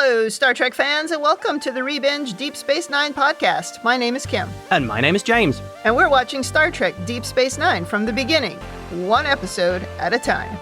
Hello, Star Trek fans, and welcome to the Rebinge Deep Space Nine podcast. My name is Kim. And my name is James. And we're watching Star Trek Deep Space Nine from the beginning, one episode at a time.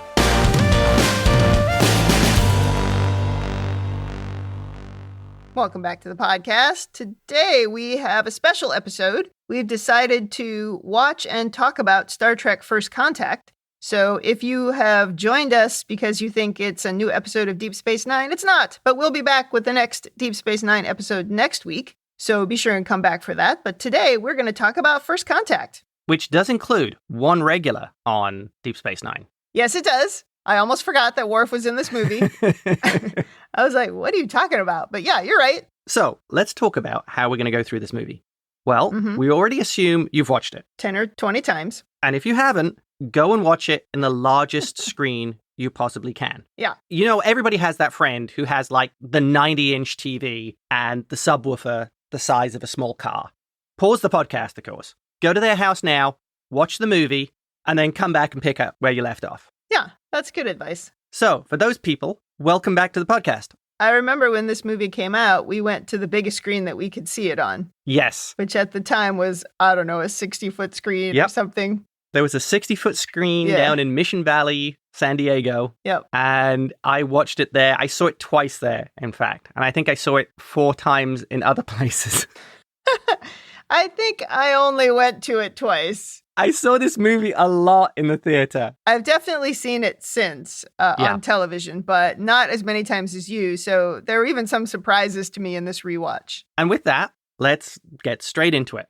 Welcome back to the podcast. Today we have a special episode. We've decided to watch and talk about Star Trek First Contact. So if you have joined us because you think it's a new episode of Deep Space Nine, it's not. But we'll be back with the next Deep Space Nine episode next week. So be sure and come back for that. But today we're going to talk about First Contact. Which does include one regular on Deep Space Nine. Yes, it does. I almost forgot that Worf was in this movie. I was like, what are you talking about? But yeah, you're right. So let's talk about how we're going to go through this movie. Well, we already assume you've watched it. 10 or 20 times. And if you haven't, go and watch it in the largest screen you possibly can. Yeah. You know, everybody has that friend who has like the 90-inch TV and the subwoofer the size of a small car. Pause the podcast, of course. Go to their house now, watch the movie, and then come back and pick up where you left off. Yeah, that's good advice. So, for those people, welcome back to the podcast. I remember when this movie came out, we went to the biggest screen that we could see it on. Yes. Which at the time was, I don't know, a 60-foot screen or something. There was a 60-foot screen down in Mission Valley, San Diego. Yep. And I watched it there. I saw it twice there, in fact. And I think I saw it 4 times in other places. I think I only went to it twice. I saw this movie a lot in the theater. I've definitely seen it since on television, but not as many times as you. So there were even some surprises to me in this rewatch. And with that, let's get straight into it.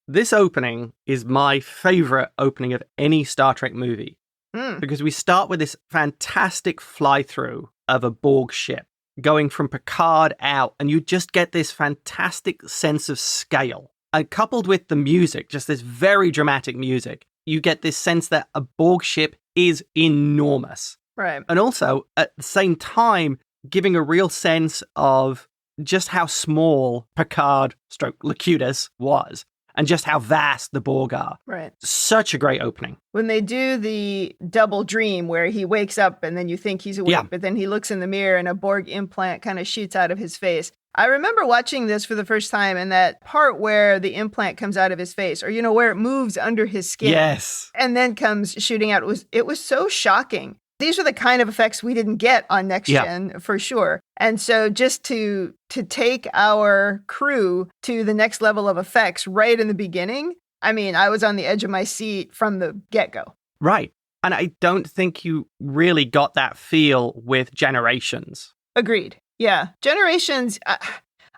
This opening is my favorite opening of any Star Trek movie because we start with this fantastic fly-through of a Borg ship going from Picard out, and you just get this fantastic sense of scale. And coupled with the music, just this very dramatic music, you get this sense that a Borg ship is enormous. Right. And also, at the same time, giving a real sense of just how small Picard / Locutus was. And just how vast the Borg are. Right. Such a great opening. When they do the double dream where he wakes up and then you think he's awake, but then he looks in the mirror and a Borg implant kind of shoots out of his face. I remember watching this for the first time and that part where the implant comes out of his face, or, you know, where it moves under his skin. Yes. And then comes shooting out. It was so shocking. These are the kind of effects we didn't get on Next Gen, for sure. And so just to take our crew to the next level of effects right in the beginning, I mean, I was on the edge of my seat from the get-go. Right. And I don't think you really got that feel with Generations. Agreed. Yeah. Generations,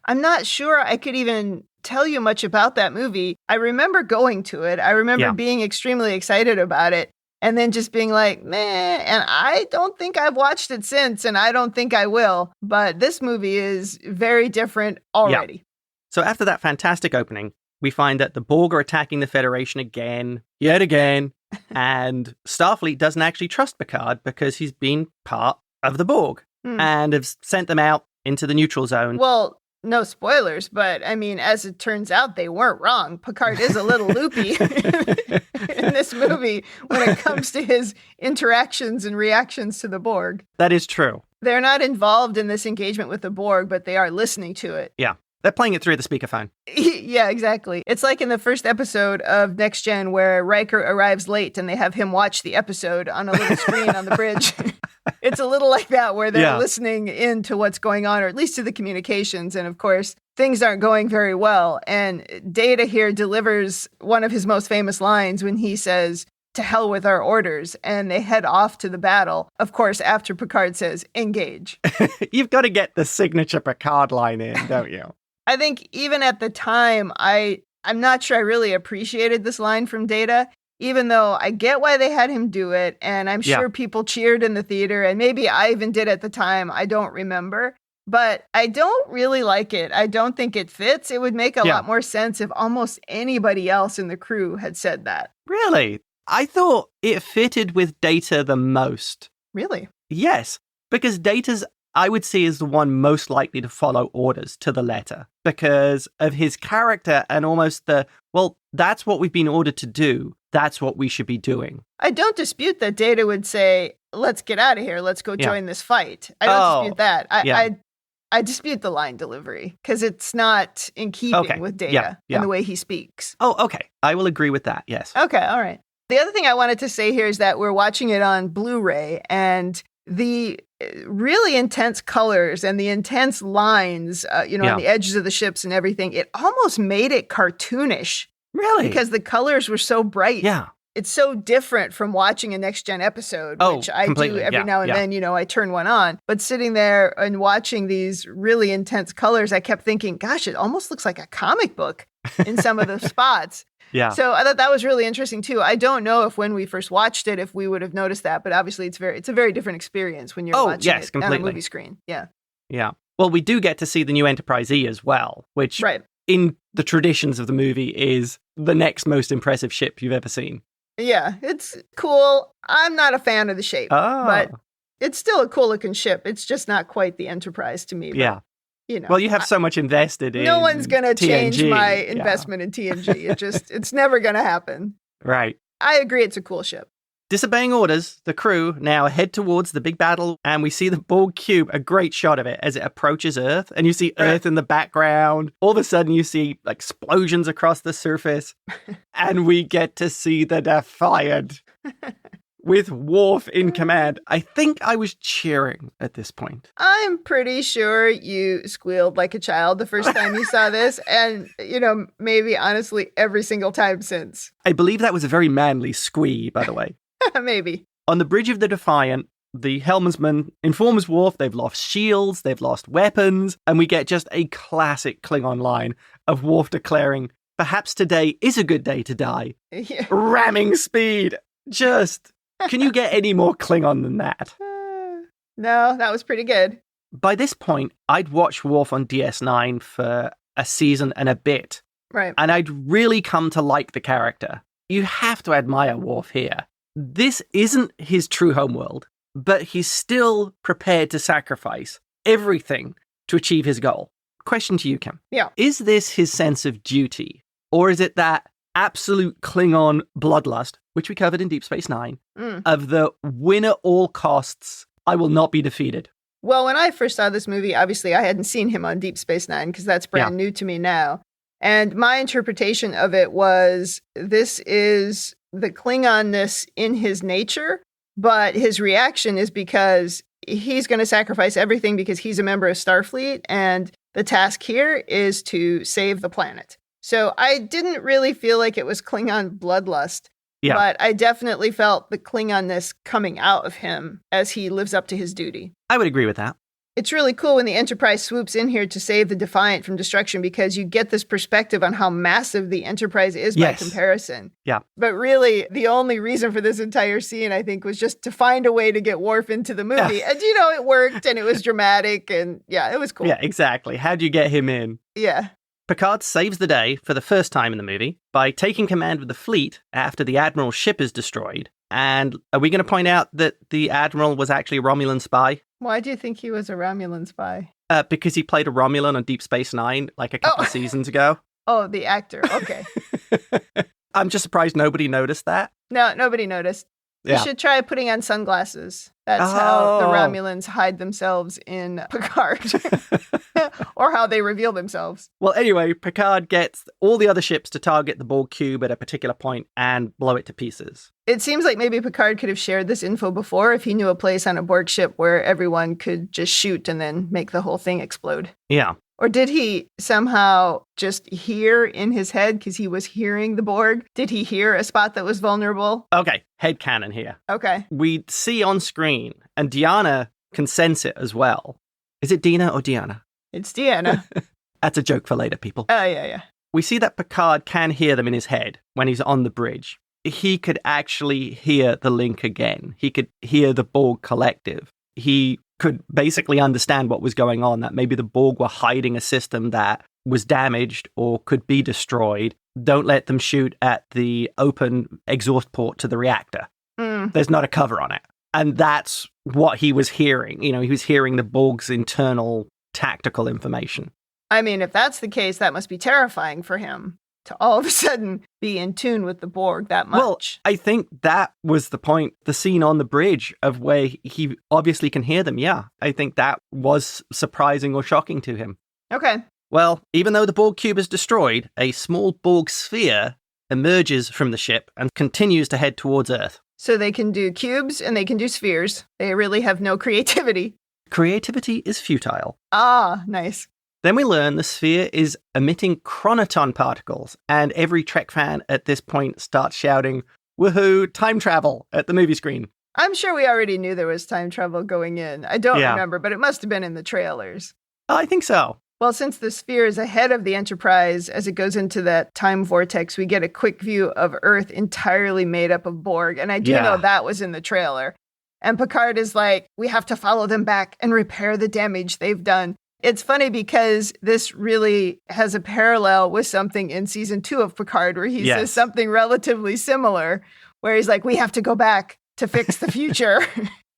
I'm not sure I could even tell you much about that movie. I remember going to it. I remember being extremely excited about it. And then just being like, meh, and I don't think I've watched it since, and I don't think I will. But this movie is very different already. Yeah. So after that fantastic opening, we find that the Borg are attacking the Federation yet again, and Starfleet doesn't actually trust Picard because he's been part of the Borg and have sent them out into the neutral zone. Well, no spoilers, but I mean, as it turns out, they weren't wrong. Picard is a little loopy in this movie when it comes to his interactions and reactions to the Borg. That is true. They're not involved in this engagement with the Borg, but they are listening to it. Yeah. They're playing it through the speakerphone. Yeah, exactly. It's like in the first episode of Next Gen where Riker arrives late and they have him watch the episode on a little screen on the bridge. It's a little like that where they're listening in to what's going on, or at least to the communications. And of course, things aren't going very well. And Data here delivers one of his most famous lines when he says, "To hell with our orders," and they head off to the battle. Of course, after Picard says, "Engage." You've got to get the signature Picard line in, don't you? I think even at the time, I'm not sure I really appreciated this line from Data, even though I get why they had him do it, and I'm sure people cheered in the theater, and maybe I even did at the time. I don't remember. But I don't really like it. I don't think it fits. It would make a lot more sense if almost anybody else in the crew had said that. Really? I thought it fitted with Data the most. Really? Yes, because Data's, I would see, is the one most likely to follow orders to the letter because of his character and almost well, that's what we've been ordered to do. That's what we should be doing. I don't dispute that Data would say, let's get out of here. Let's go join this fight. I don't dispute that. I dispute the line delivery because it's not in keeping with Data and the way he speaks. Oh, okay. I will agree with that, yes. Okay, all right. The other thing I wanted to say here is that we're watching it on Blu-ray, and the really intense colors and the intense lines, on the edges of the ships and everything, it almost made it cartoonish. Really? Because the colors were so bright. Yeah. It's so different from watching a Next Gen episode, which I do every now and then, I turn one on. But sitting there and watching these really intense colors, I kept thinking, gosh, it almost looks like a comic book in some of the spots. Yeah. So I thought that was really interesting too. I don't know if when we first watched it, if we would have noticed that, but obviously it's a very different experience when you're watching it completely. on a movie screen. Yeah. Yeah. Well, we do get to see the new Enterprise E as well, which in the traditions of the movie is the next most impressive ship you've ever seen. Yeah, it's cool. I'm not a fan of the shape, but it's still a cool looking ship. It's just not quite the Enterprise to me. But, yeah. Well, you have so much invested in no one's going to TNG. change my investment in TNG. It's never going to happen. Right. I agree. It's a cool ship. Disobeying orders, the crew now head towards the big battle, and we see the Borg cube, a great shot of it as it approaches Earth, and you see Earth in the background. All of a sudden, you see explosions across the surface, and we get to see the Defiant with Worf in command. I think I was cheering at this point. I'm pretty sure you squealed like a child the first time you saw this, and, maybe honestly every single time since. I believe that was a very manly squee, by the way. Maybe. On the bridge of the Defiant, the helmsman informs Worf they've lost shields, they've lost weapons, and we get just a classic Klingon line of Worf declaring, "Perhaps today is a good day to die." Yeah. Ramming speed. Just, can you get any more Klingon than that? No, that was pretty good. By this point, I'd watched Worf on DS9 for a season and a bit. Right. And I'd really come to like the character. You have to admire Worf here. This isn't his true homeworld, but he's still prepared to sacrifice everything to achieve his goal. Question to you, Kim. Yeah. Is this his sense of duty? Or is it that absolute Klingon bloodlust, which we covered in Deep Space Nine, of the win at all costs, I will not be defeated? Well, when I first saw this movie, obviously I hadn't seen him on Deep Space Nine because that's brand new to me now. And my interpretation of it was this is the Klingonness in his nature, but his reaction is because he's going to sacrifice everything because he's a member of Starfleet, and the task here is to save the planet. So I didn't really feel like it was Klingon bloodlust, but I definitely felt the Klingonness coming out of him as he lives up to his duty. I would agree with that. It's really cool when the Enterprise swoops in here to save the Defiant from destruction because you get this perspective on how massive the Enterprise is by comparison. Yeah. But really, the only reason for this entire scene, I think, was just to find a way to get Worf into the movie. And, it worked and it was dramatic and, it was cool. Yeah, exactly. How'd you get him in? Yeah. Picard saves the day for the first time in the movie by taking command of the fleet after the Admiral's ship is destroyed. And are we going to point out that the Admiral was actually a Romulan spy? Why do you think he was a Romulan spy? Because he played a Romulan on Deep Space Nine like a couple of seasons ago. Oh, the actor. Okay. I'm just surprised nobody noticed that. No, nobody noticed. You should try putting on sunglasses. That's how the Romulans hide themselves in Picard. Or how they reveal themselves. Well, anyway, Picard gets all the other ships to target the Borg cube at a particular point and blow it to pieces. It seems like maybe Picard could have shared this info before if he knew a place on a Borg ship where everyone could just shoot and then make the whole thing explode. Yeah. Or did he somehow just hear in his head, because he was hearing the Borg, did he hear a spot that was vulnerable? Okay, headcanon here. Okay. We see on screen, and Deanna can sense it as well. Is it Dina or Deanna? It's Deanna. That's a joke for later, people. Oh, yeah. We see that Picard can hear them in his head when he's on the bridge. He could actually hear the link again. He could hear the Borg collective. He could basically understand what was going on, that maybe the Borg were hiding a system that was damaged or could be destroyed. Don't let them shoot at the open exhaust port to the reactor. There's not a cover on it. And that's what he was hearing. He was hearing the Borg's internal tactical information. I mean, if that's the case, that must be terrifying for him. to all of a sudden be in tune with the Borg that much. Well, I think that was the point, the scene on the bridge of where he obviously can hear them. Yeah, I think that was surprising or shocking to him. Okay. Well, even though the Borg cube is destroyed, a small Borg sphere emerges from the ship and continues to head towards Earth. So they can do cubes and they can do spheres. They really have no creativity. Creativity is futile. Ah, nice. Then we learn the sphere is emitting chronoton particles, and every Trek fan at this point starts shouting, "Woohoo, time travel!" at the movie screen. I'm sure we already knew there was time travel going in. I don't remember, but it must have been in the trailers. I think so. Well, since the sphere is ahead of the Enterprise as it goes into that time vortex, we get a quick view of Earth entirely made up of Borg. And I do know that was in the trailer. And Picard is like, we have to follow them back and repair the damage they've done. It's funny because this really has a parallel with something in season 2 of Picard where he says something relatively similar, where he's like, we have to go back to fix the future.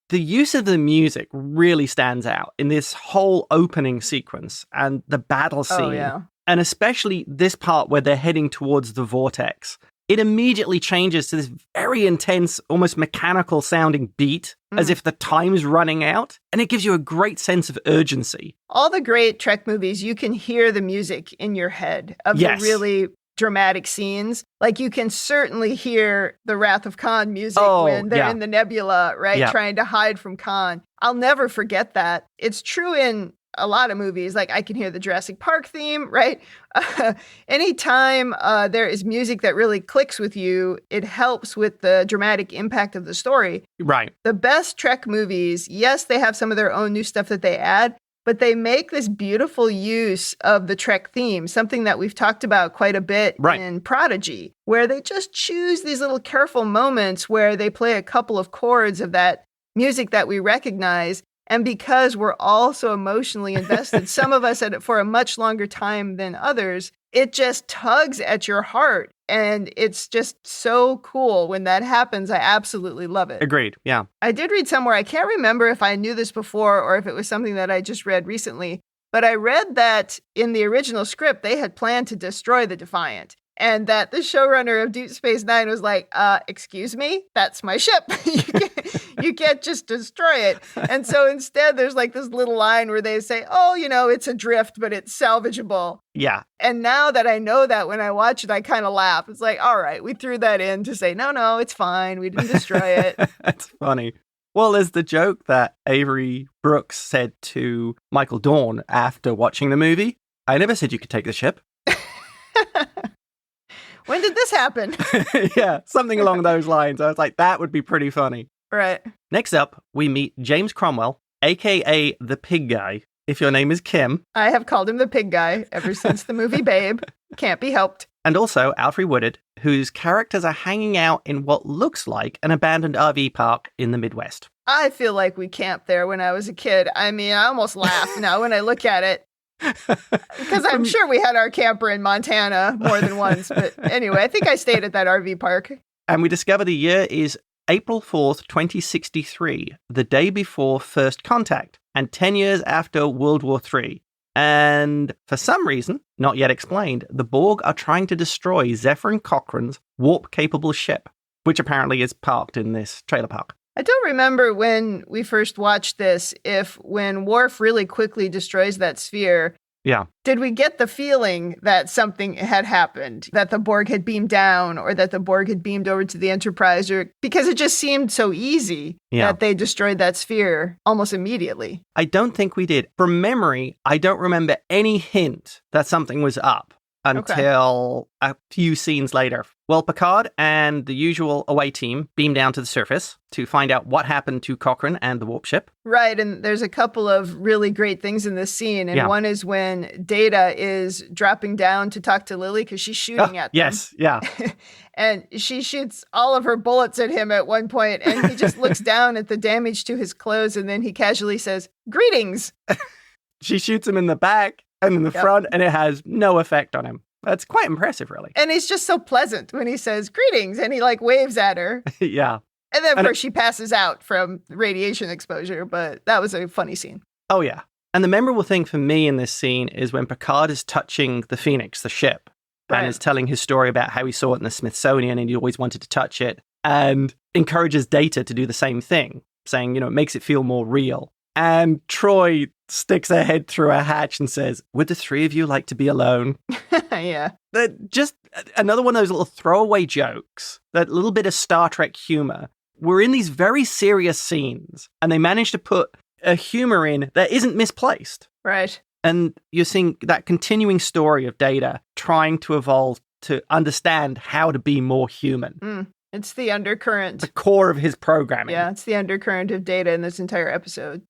The use of the music really stands out in this whole opening sequence and the battle scene. Oh, yeah. And especially this part where they're heading towards the vortex. It immediately changes to this very intense, almost mechanical sounding beat, as if the time's running out. And it gives you a great sense of urgency. All the great Trek movies, you can hear the music in your head of the really dramatic scenes. Like you can certainly hear the Wrath of Khan music when they're in the nebula, right? Trying to hide from Khan. I'll never forget that. It's true in a lot of movies. Like I can hear the Jurassic Park theme, right? Anytime there is music that really clicks with you, it helps with the dramatic impact of the story. Right. The best Trek movies, yes, they have some of their own new stuff that they add, but they make this beautiful use of the Trek theme, something that we've talked about quite a bit in Prodigy, where they just choose these little careful moments where they play a couple of chords of that music that we recognize. And because we're all so emotionally invested, some of us for a much longer time than others, it just tugs at your heart. And it's just so cool when that happens. I absolutely love it. Agreed. Yeah. I did read somewhere, I can't remember if I knew this before or if it was something that I just read recently, but I read that in the original script, they had planned to destroy the Defiant. And that the showrunner of Deep Space Nine was like, excuse me, that's my ship. You can't just destroy it. And so instead, there's like this little line where they say, oh, you know, it's adrift, but it's salvageable. Yeah. And now that I know that, when I watch it, I kind of laugh. It's like, all right, we threw that in to say, no, it's fine. We didn't destroy it. That's funny. Well, there's the joke that Avery Brooks said to Michael Dorn after watching the movie. I never said you could take the ship. When did this happen? Yeah, something along those lines. I was like, that would be pretty funny. Right. Next up, we meet James Cromwell, a.k.a. the Pig Guy. If your name is Kim. I have called him the Pig Guy ever since the movie Babe. Can't be helped. And also Alfre Woodard, whose characters are hanging out in what looks like an abandoned RV park in the Midwest. I feel like we camped there when I was a kid. I mean, I almost laugh now when I look at it. Because I'm sure we had our camper in Montana more than once. But anyway, I think I stayed at that RV park. And we discover the year is April 4th, 2063, the day before First Contact, and 10 years after World War III. And for some reason, not yet explained, the Borg are trying to destroy Zephyr Cochrane's warp-capable ship, which apparently is parked in this trailer park. I don't remember when we first watched this, if when Worf really quickly destroys that sphere, did we get the feeling that something had happened, that the Borg had beamed down or that the Borg had beamed over to the Enterprise, or because it just seemed so easy that they destroyed that sphere almost immediately? I don't think we did. From memory, I don't remember any hint that something was up until a few scenes later. Well, Picard and the usual away team beam down to the surface to find out what happened to Cochrane and the warp ship. Right, and there's a couple of really great things in this scene, and one is when Data is dropping down to talk to Lily because she's shooting at them. Yes, yeah. And she shoots all of her bullets at him at one point, and he just looks down at the damage to his clothes, and then he casually says, "Greetings." She shoots him in the back and in the front, and it has no effect on him. That's quite impressive, really. And he's just so pleasant when he says greetings, and he like waves at her. Yeah. And then, of course, she passes out from radiation exposure, but that was a funny scene. Oh, yeah. And the memorable thing for me in this scene is when Picard is touching the Phoenix, the ship, and is telling his story about how he saw it in the Smithsonian and he always wanted to touch it, and encourages Data to do the same thing, saying, it makes it feel more real. And Troy sticks her head through a hatch and says, would the three of you like to be alone? Yeah. Just another one of those little throwaway jokes, that little bit of Star Trek humor. We're in these very serious scenes, and they manage to put a humor in that isn't misplaced. Right. And you're seeing that continuing story of Data trying to evolve to understand how to be more human. It's the undercurrent. The core of his programming. Yeah, it's the undercurrent of Data in this entire episode.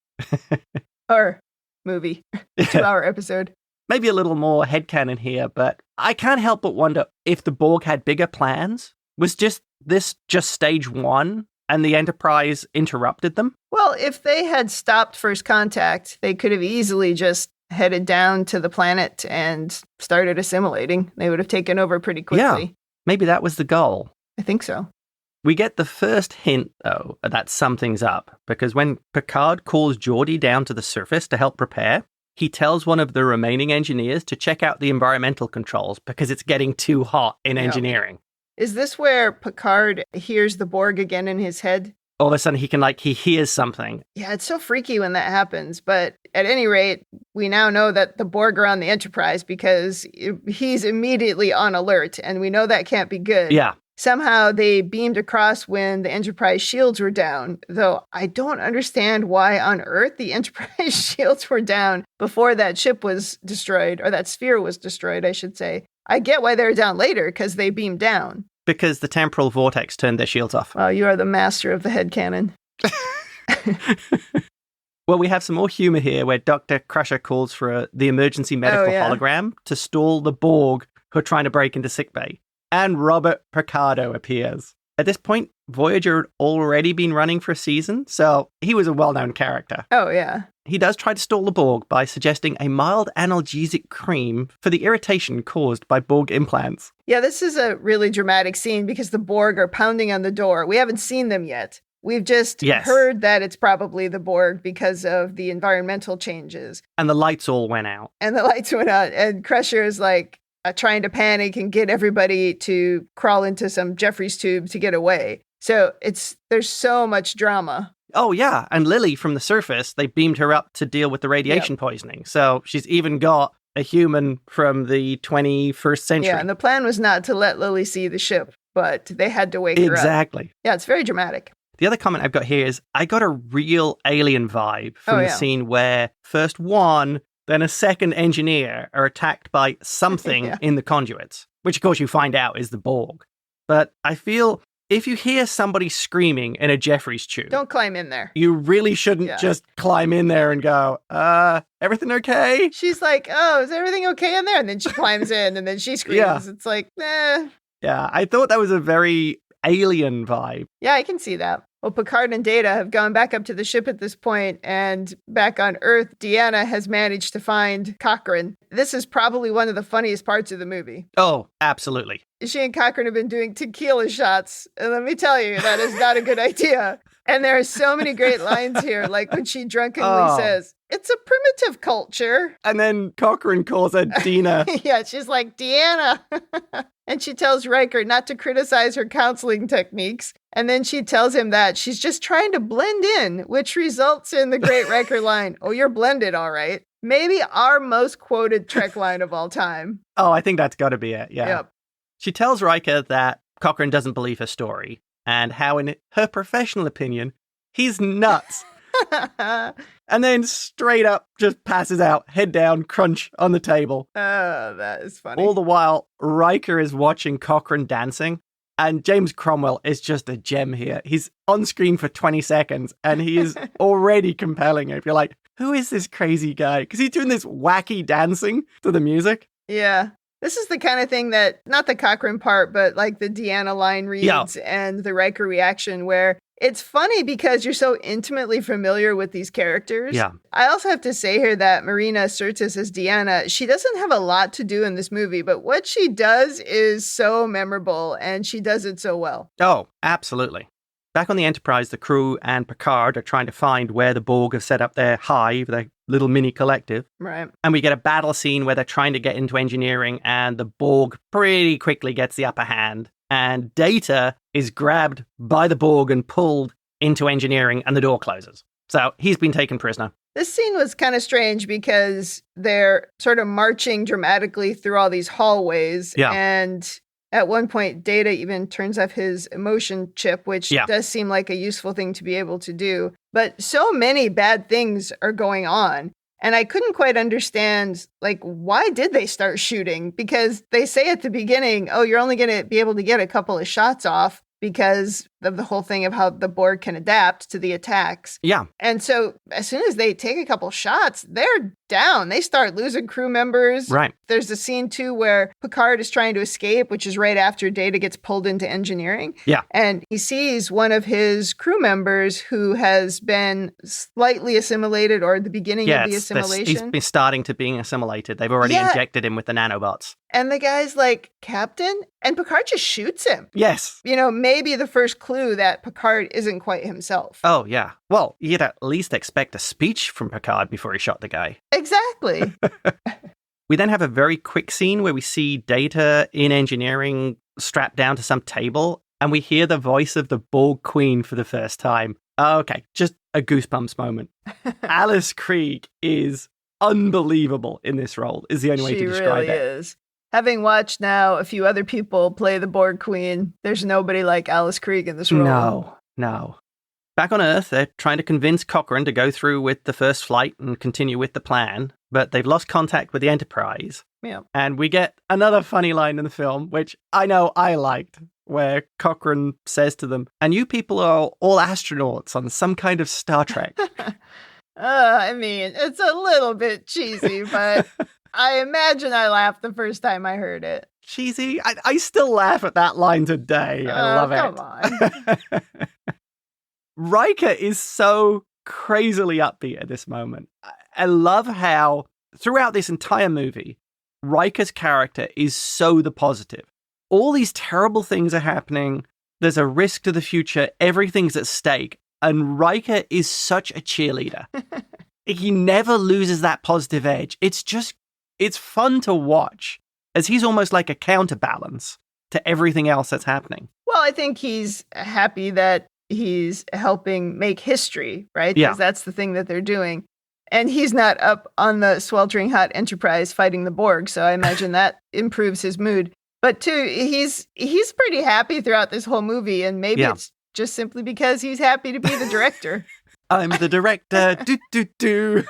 Or movie. 2-hour episode. Maybe a little more headcanon here, but I can't help but wonder if the Borg had bigger plans. Was this just stage one and the Enterprise interrupted them? Well, if they had stopped first contact, they could have easily just headed down to the planet and started assimilating. They would have taken over pretty quickly. Yeah, maybe that was the goal. I think so. We get the first hint, though, that something's up, because when Picard calls Geordi down to the surface to help prepare, he tells one of the remaining engineers to check out the environmental controls because it's getting too hot in engineering. Is this where Picard hears the Borg again in his head? All of a sudden, he hears something. Yeah, it's so freaky when that happens. But at any rate, we now know that the Borg are on the Enterprise because he's immediately on alert, and we know that can't be good. Yeah. Somehow they beamed across when the Enterprise shields were down, though I don't understand why on Earth the Enterprise shields were down before that ship was destroyed, or that sphere was destroyed, I should say. I get why they were down later, because they beamed down. Because the temporal vortex turned their shields off. Well, you are the master of the headcanon. Well, we have some more humor here where Dr. Crusher calls for the emergency medical hologram to stall the Borg who are trying to break into sickbay. And Robert Picardo appears. At this point, Voyager had already been running for a season, so he was a well-known character. Oh, yeah. He does try to stall the Borg by suggesting a mild analgesic cream for the irritation caused by Borg implants. Yeah, this is a really dramatic scene because the Borg are pounding on the door. We haven't seen them yet. We've just heard that it's probably the Borg because of the environmental changes. And the lights all went out. And Crusher is like trying to panic and get everybody to crawl into some Jeffries tube to get away. So there's so much drama. Oh, yeah. And Lily from the surface, they beamed her up to deal with the radiation poisoning. So she's even got a human from the 21st century. Yeah, and the plan was not to let Lily see the ship, but they had to wake her up. Exactly. Yeah, it's very dramatic. The other comment I've got here is I got a real alien vibe from the scene where first one, then a second engineer are attacked by something in the conduits, which of course you find out is the Borg. But I feel if you hear somebody screaming in a Jeffries tube, don't climb in there. You really shouldn't just climb in there and go, everything okay? She's like, oh, is everything okay in there? And then she climbs in and then she screams. Yeah. It's like, eh. Yeah, I thought that was a very alien vibe. Yeah, I can see that. Well, Picard and Data have gone back up to the ship at this point, and back on Earth, Deanna has managed to find Cochrane. This is probably one of the funniest parts of the movie. Oh, absolutely. She and Cochrane have been doing tequila shots, and let me tell you, that is not a good idea. And there are so many great lines here, like when she drunkenly says, it's a primitive culture. And then Cochrane calls her Dina. Yeah, she's like, Deanna. And she tells Riker not to criticize her counseling techniques. And then she tells him that she's just trying to blend in, which results in the great Riker line, oh, you're blended, all right. Maybe our most quoted Trek line of all time. Oh, I think that's got to be it, yeah. Yep. She tells Riker that Cochrane doesn't believe her story, and how, in her professional opinion, he's nuts. And then straight up just passes out, head down, crunch on the table. Oh, that is funny. All the while, Riker is watching Cochrane dancing, and James Cromwell is just a gem here. He's on screen for 20 seconds, and he is already compelling. If you're like, who is this crazy guy? Because he's doing this wacky dancing to the music. Yeah. This is the kind of thing that, not the Cochrane part, but like the Deanna line reads and the Riker reaction, where it's funny because you're so intimately familiar with these characters. Yeah. I also have to say here that Marina Sirtis as Deanna, she doesn't have a lot to do in this movie, but what she does is so memorable, and she does it so well. Oh, absolutely. Back on the Enterprise, the crew and Picard are trying to find where the Borg have set up their hive, their little mini collective. Right. And we get a battle scene where they're trying to get into engineering and the Borg pretty quickly gets the upper hand. And Data is grabbed by the Borg and pulled into engineering and the door closes. So he's been taken prisoner. This scene was kind of strange because they're sort of marching dramatically through all these hallways. Yeah. And at one point, Data even turns off his emotion chip, which does seem like a useful thing to be able to do. But so many bad things are going on. And I couldn't quite understand, like, why did they start shooting? Because they say at the beginning, oh, you're only going to be able to get a couple of shots off because of the whole thing of how the Borg can adapt to the attacks. Yeah. And so as soon as they take a couple shots, they're down. They start losing crew members. Right. There's a scene, too, where Picard is trying to escape, which is right after Data gets pulled into engineering. Yeah. And he sees one of his crew members who has been slightly assimilated, or at the beginning of the assimilation. He's been starting to being assimilated. They've already injected him with the nanobots. And the guy's like, Captain? And Picard just shoots him. Yes. You know, maybe the first clue that Picard isn't quite himself. Oh, yeah. Well, you'd at least expect a speech from Picard before he shot the guy. Exactly. We then have a very quick scene where we see Data in engineering strapped down to some table, and we hear the voice of the Borg Queen for the first time. Okay, just a goosebumps moment. Alice Krige is unbelievable in this role, is the only way to describe it. She really is. Having watched now a few other people play the Borg Queen, there's nobody like Alice Krige in this role. No. Back on Earth, they're trying to convince Cochrane to go through with the first flight and continue with the plan, but they've lost contact with the Enterprise. Yeah. And we get another funny line in the film, which I know I liked, where Cochrane says to them, and you people are all astronauts on some kind of Star Trek. I mean, it's a little bit cheesy, but I imagine I laughed the first time I heard it. Cheesy? I still laugh at that line today. I love it. Come on. Riker is so crazily upbeat at this moment. I love how, throughout this entire movie, Riker's character is so the positive. All these terrible things are happening. There's a risk to the future. Everything's at stake. And Riker is such a cheerleader. He never loses that positive edge. It's fun to watch, as he's almost like a counterbalance to everything else that's happening. Well, I think he's happy that he's helping make history, right? Yeah. Because that's the thing that they're doing. And he's not up on the sweltering hot Enterprise fighting the Borg, so I imagine that improves his mood. But too, he's pretty happy throughout this whole movie, and maybe it's just simply because he's happy to be the director. I'm the director. Do.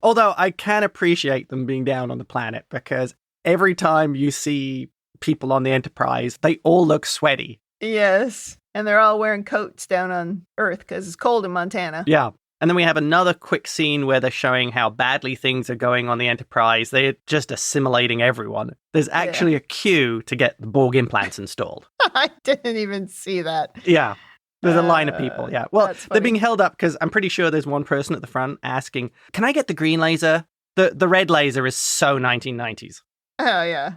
Although I can appreciate them being down on the planet, because every time you see people on the Enterprise, they all look sweaty. Yes, and they're all wearing coats down on Earth because it's cold in Montana. Yeah. And then we have another quick scene where they're showing how badly things are going on the Enterprise. They're just assimilating everyone. There's actually a queue to get the Borg implants installed. I didn't even see that. Yeah. There's a line of people, yeah. Well, they're being held up because I'm pretty sure there's one person at the front asking, can I get the green laser? The red laser is so 1990s. Oh, yeah.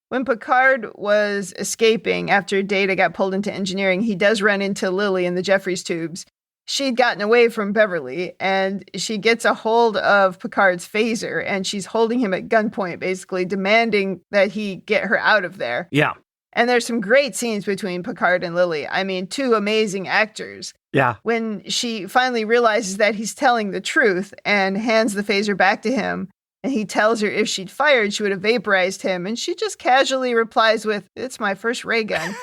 When Picard was escaping after Data got pulled into engineering, he does run into Lily in the Jeffries tubes. She'd gotten away from Beverly, and she gets a hold of Picard's phaser, and she's holding him at gunpoint, basically demanding that he get her out of there. Yeah. And there's some great scenes between Picard and Lily. I mean, two amazing actors. Yeah. When she finally realizes that he's telling the truth and hands the phaser back to him, and he tells her if she'd fired, she would have vaporized him. And she just casually replies with, "It's my first ray gun."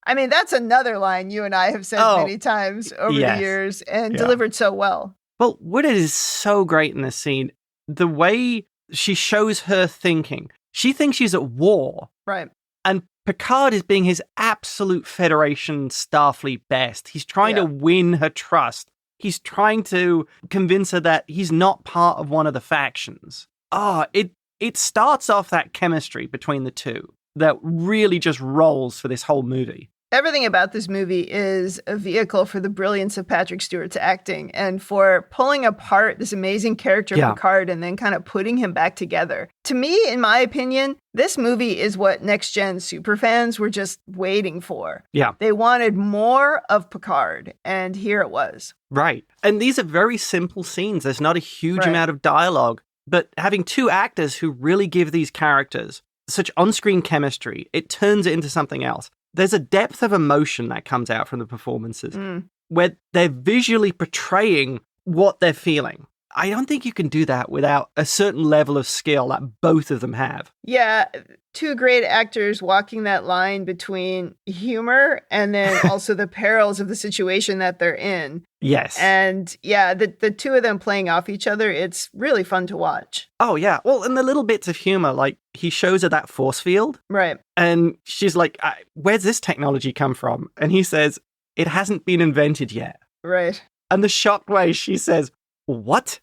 I mean, that's another line you and I have said many times over the years and delivered so well. Well, Woodard is so great in this scene. The way she shows her thinking. She thinks she's at war. Right. And Picard is being his absolute Federation Starfleet best. He's trying to win her trust. He's trying to convince her that he's not part of one of the factions. It starts off that chemistry between the two that really just rolls for this whole movie. Everything about this movie is a vehicle for the brilliance of Patrick Stewart's acting and for pulling apart this amazing character Picard and then kind of putting him back together. To me, in my opinion, this movie is what Next Gen superfans were just waiting for. Yeah. They wanted more of Picard, and here it was. Right. And these are very simple scenes. There's not a huge amount of dialogue, but having two actors who really give these characters such on-screen chemistry, it turns it into something else. There's a depth of emotion that comes out from the performances where they're visually portraying what they're feeling. I don't think you can do that without a certain level of skill that both of them have. Yeah, two great actors walking that line between humor and then also the perils of the situation that they're in. Yes. And yeah, the two of them playing off each other, it's really fun to watch. Oh, yeah. Well, and the little bits of humor, like he shows her that force field. Right. And she's like, where's this technology come from? And he says, it hasn't been invented yet. Right. And the shocked way she says, what?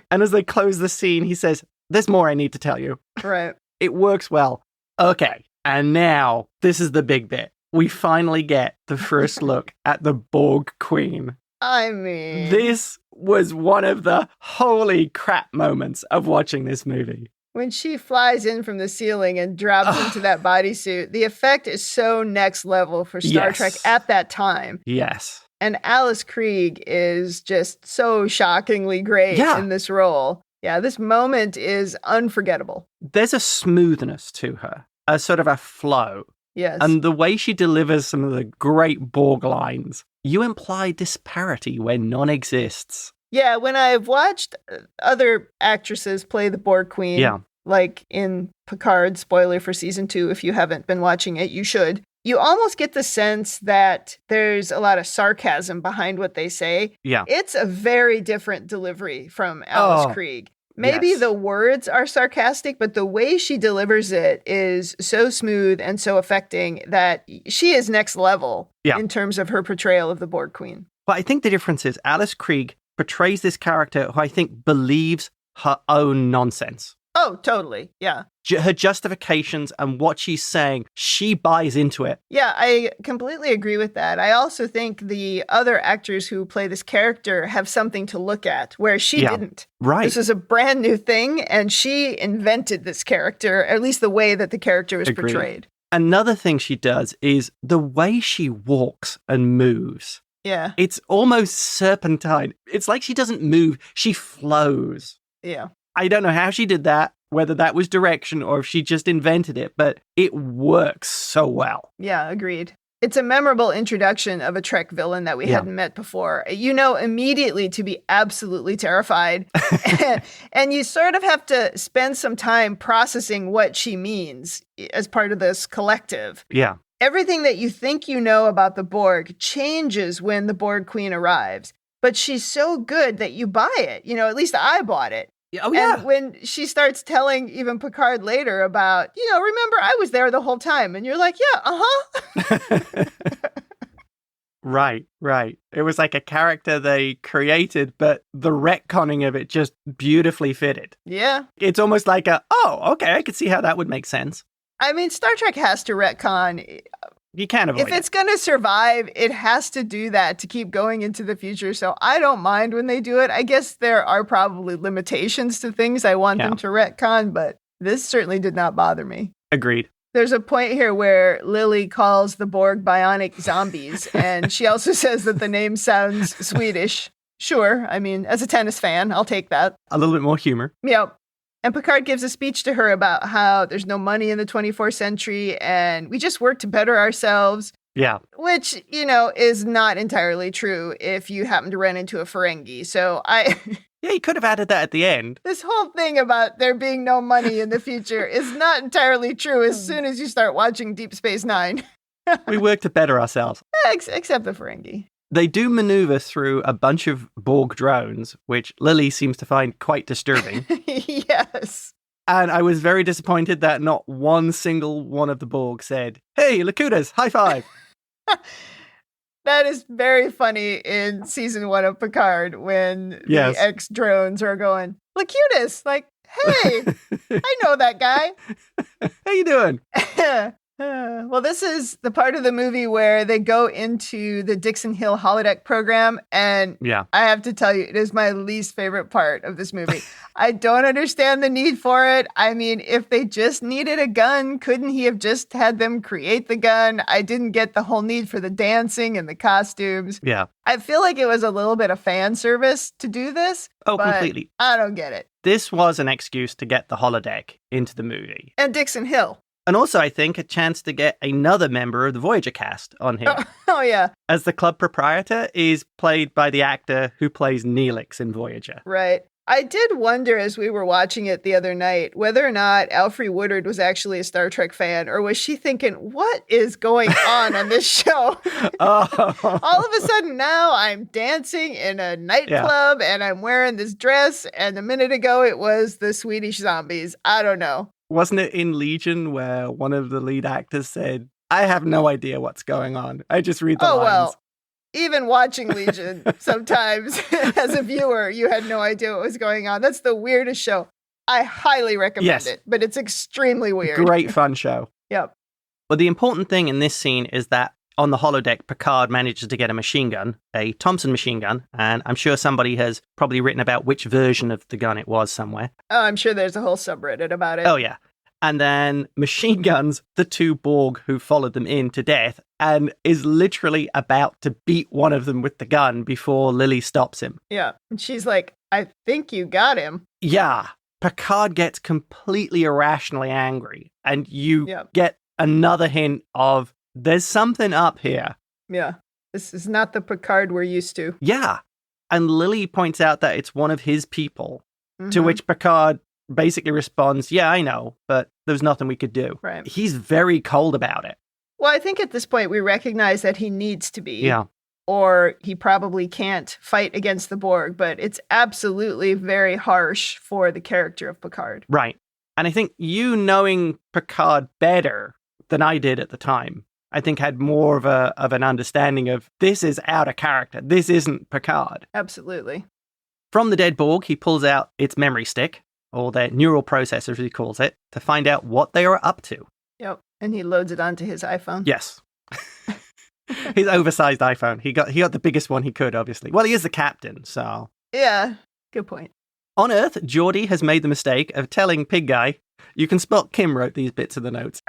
And as they close the scene, he says, there's more I need to tell you. Right. It works well. Okay. And now this is the big bit. We finally get the first look at the Borg Queen. I mean, this was one of the holy crap moments of watching this movie. When she flies in from the ceiling and drops into that bodysuit, the effect is so next level for Star Trek at that time. Yes. And Alice Krige is just so shockingly great in this role. Yeah, this moment is unforgettable. There's a smoothness to her, a sort of a flow. Yes. And the way she delivers some of the great Borg lines, you imply disparity where none exists. Yeah, when I've watched other actresses play the Borg Queen, like in Picard, spoiler for season 2, if you haven't been watching it, you should. You almost get the sense that there's a lot of sarcasm behind what they say. Yeah. It's a very different delivery from Alice Krige. Maybe the words are sarcastic, but the way she delivers it is so smooth and so affecting that she is next level in terms of her portrayal of the Borg Queen. But I think the difference is Alice Krige portrays this character who I think believes her own nonsense. Oh, totally. Yeah. Her justifications and what she's saying, she buys into it. Yeah, I completely agree with that. I also think the other actors who play this character have something to look at where she didn't. Right. This is a brand new thing, and she invented this character, at least the way that the character was portrayed. Another thing she does is the way she walks and moves. Yeah. It's almost serpentine. It's like she doesn't move, she flows. Yeah. I don't know how she did that, whether that was direction or if she just invented it, but it works so well. Yeah, agreed. It's a memorable introduction of a Trek villain that we hadn't met before. You know immediately to be absolutely terrified. And you sort of have to spend some time processing what she means as part of this collective. Yeah. Everything that you think you know about the Borg changes when the Borg Queen arrives. But she's so good that you buy it. You know, at least I bought it. Oh, yeah. And when she starts telling even Picard later about, remember, I was there the whole time. And you're like, yeah, uh-huh. Right. It was like a character they created, but the retconning of it just beautifully fitted. Yeah. It's almost like okay, I could see how that would make sense. I mean, Star Trek has to retcon. You can't avoid it. If it's going to survive, it has to do that to keep going into the future. So I don't mind when they do it. I guess there are probably limitations to things I want them to retcon, but this certainly did not bother me. Agreed. There's a point here where Lily calls the Borg bionic zombies, and she also says that the name sounds Swedish. Sure. I mean, as a tennis fan, I'll take that. A little bit more humor. Yep. And Picard gives a speech to her about how there's no money in the 24th century and we just work to better ourselves. Yeah. Which, is not entirely true if you happen to run into a Ferengi. So Yeah, you could have added that at the end. This whole thing about there being no money in the future is not entirely true as soon as you start watching Deep Space Nine. We work to better ourselves. Except the Ferengi. They do maneuver through a bunch of Borg drones, which Lily seems to find quite disturbing. Yes. And I was very disappointed that not one single one of the Borg said, "Hey, Lakutas, high five." That is very funny in season 1 of Picard when the ex-drones are going, Lakutas, like, hey, I know that guy. How you doing? Well, this is the part of the movie where they go into the Dixon Hill holodeck program. And I have to tell you, it is my least favorite part of this movie. I don't understand the need for it. I mean, if they just needed a gun, couldn't he have just had them create the gun? I didn't get the whole need for the dancing and the costumes. Yeah. I feel like it was a little bit of fan service to do this. Oh, completely. I don't get it. This was an excuse to get the holodeck into the movie. And Dixon Hill. And also, I think, a chance to get another member of the Voyager cast on here. Oh, yeah. As the club proprietor is played by the actor who plays Neelix in Voyager. Right. I did wonder as we were watching it the other night whether or not Alfre Woodard was actually a Star Trek fan, or was she thinking, what is going on this show? Oh. All of a sudden now I'm dancing in a nightclub and I'm wearing this dress, and a minute ago it was the Swedish zombies. I don't know. Wasn't it in Legion where one of the lead actors said, I have no idea what's going on. I just read the lines. Well, even watching Legion, sometimes as a viewer, you had no idea what was going on. That's the weirdest show. I highly recommend it, but it's extremely weird. Great fun show. Yep. But the important thing in this scene is that on the holodeck, Picard manages to get a machine gun, a Thompson machine gun, and I'm sure somebody has probably written about which version of the gun it was somewhere. Oh, I'm sure there's a whole subreddit about it. Oh, yeah. And then machine guns the two Borg who followed them in to death, and is literally about to beat one of them with the gun before Lily stops him. Yeah. And she's like, I think you got him. Yeah. Picard gets completely irrationally angry, and you get another hint of there's something up here. Yeah. This is not the Picard we're used to. Yeah. And Lily points out that it's one of his people, to which Picard basically responds, yeah, I know, but there's nothing we could do. Right. He's very cold about it. Well, I think at this point we recognize that he needs to be. Yeah. Or he probably can't fight against the Borg, but it's absolutely very harsh for the character of Picard. Right. And I think you knowing Picard better than I did at the time, I think had more of an understanding of this is out of character. This isn't Picard. Absolutely. From the dead Borg, he pulls out its memory stick, or their neural processor, as he calls it, to find out what they are up to. Yep. And he loads it onto his iPhone. Yes. His oversized iPhone. He got the biggest one he could, obviously. Well, he is the captain, so... Yeah, good point. On Earth, Geordi has made the mistake of telling Pig Guy, you can spot Kim wrote these bits of the notes.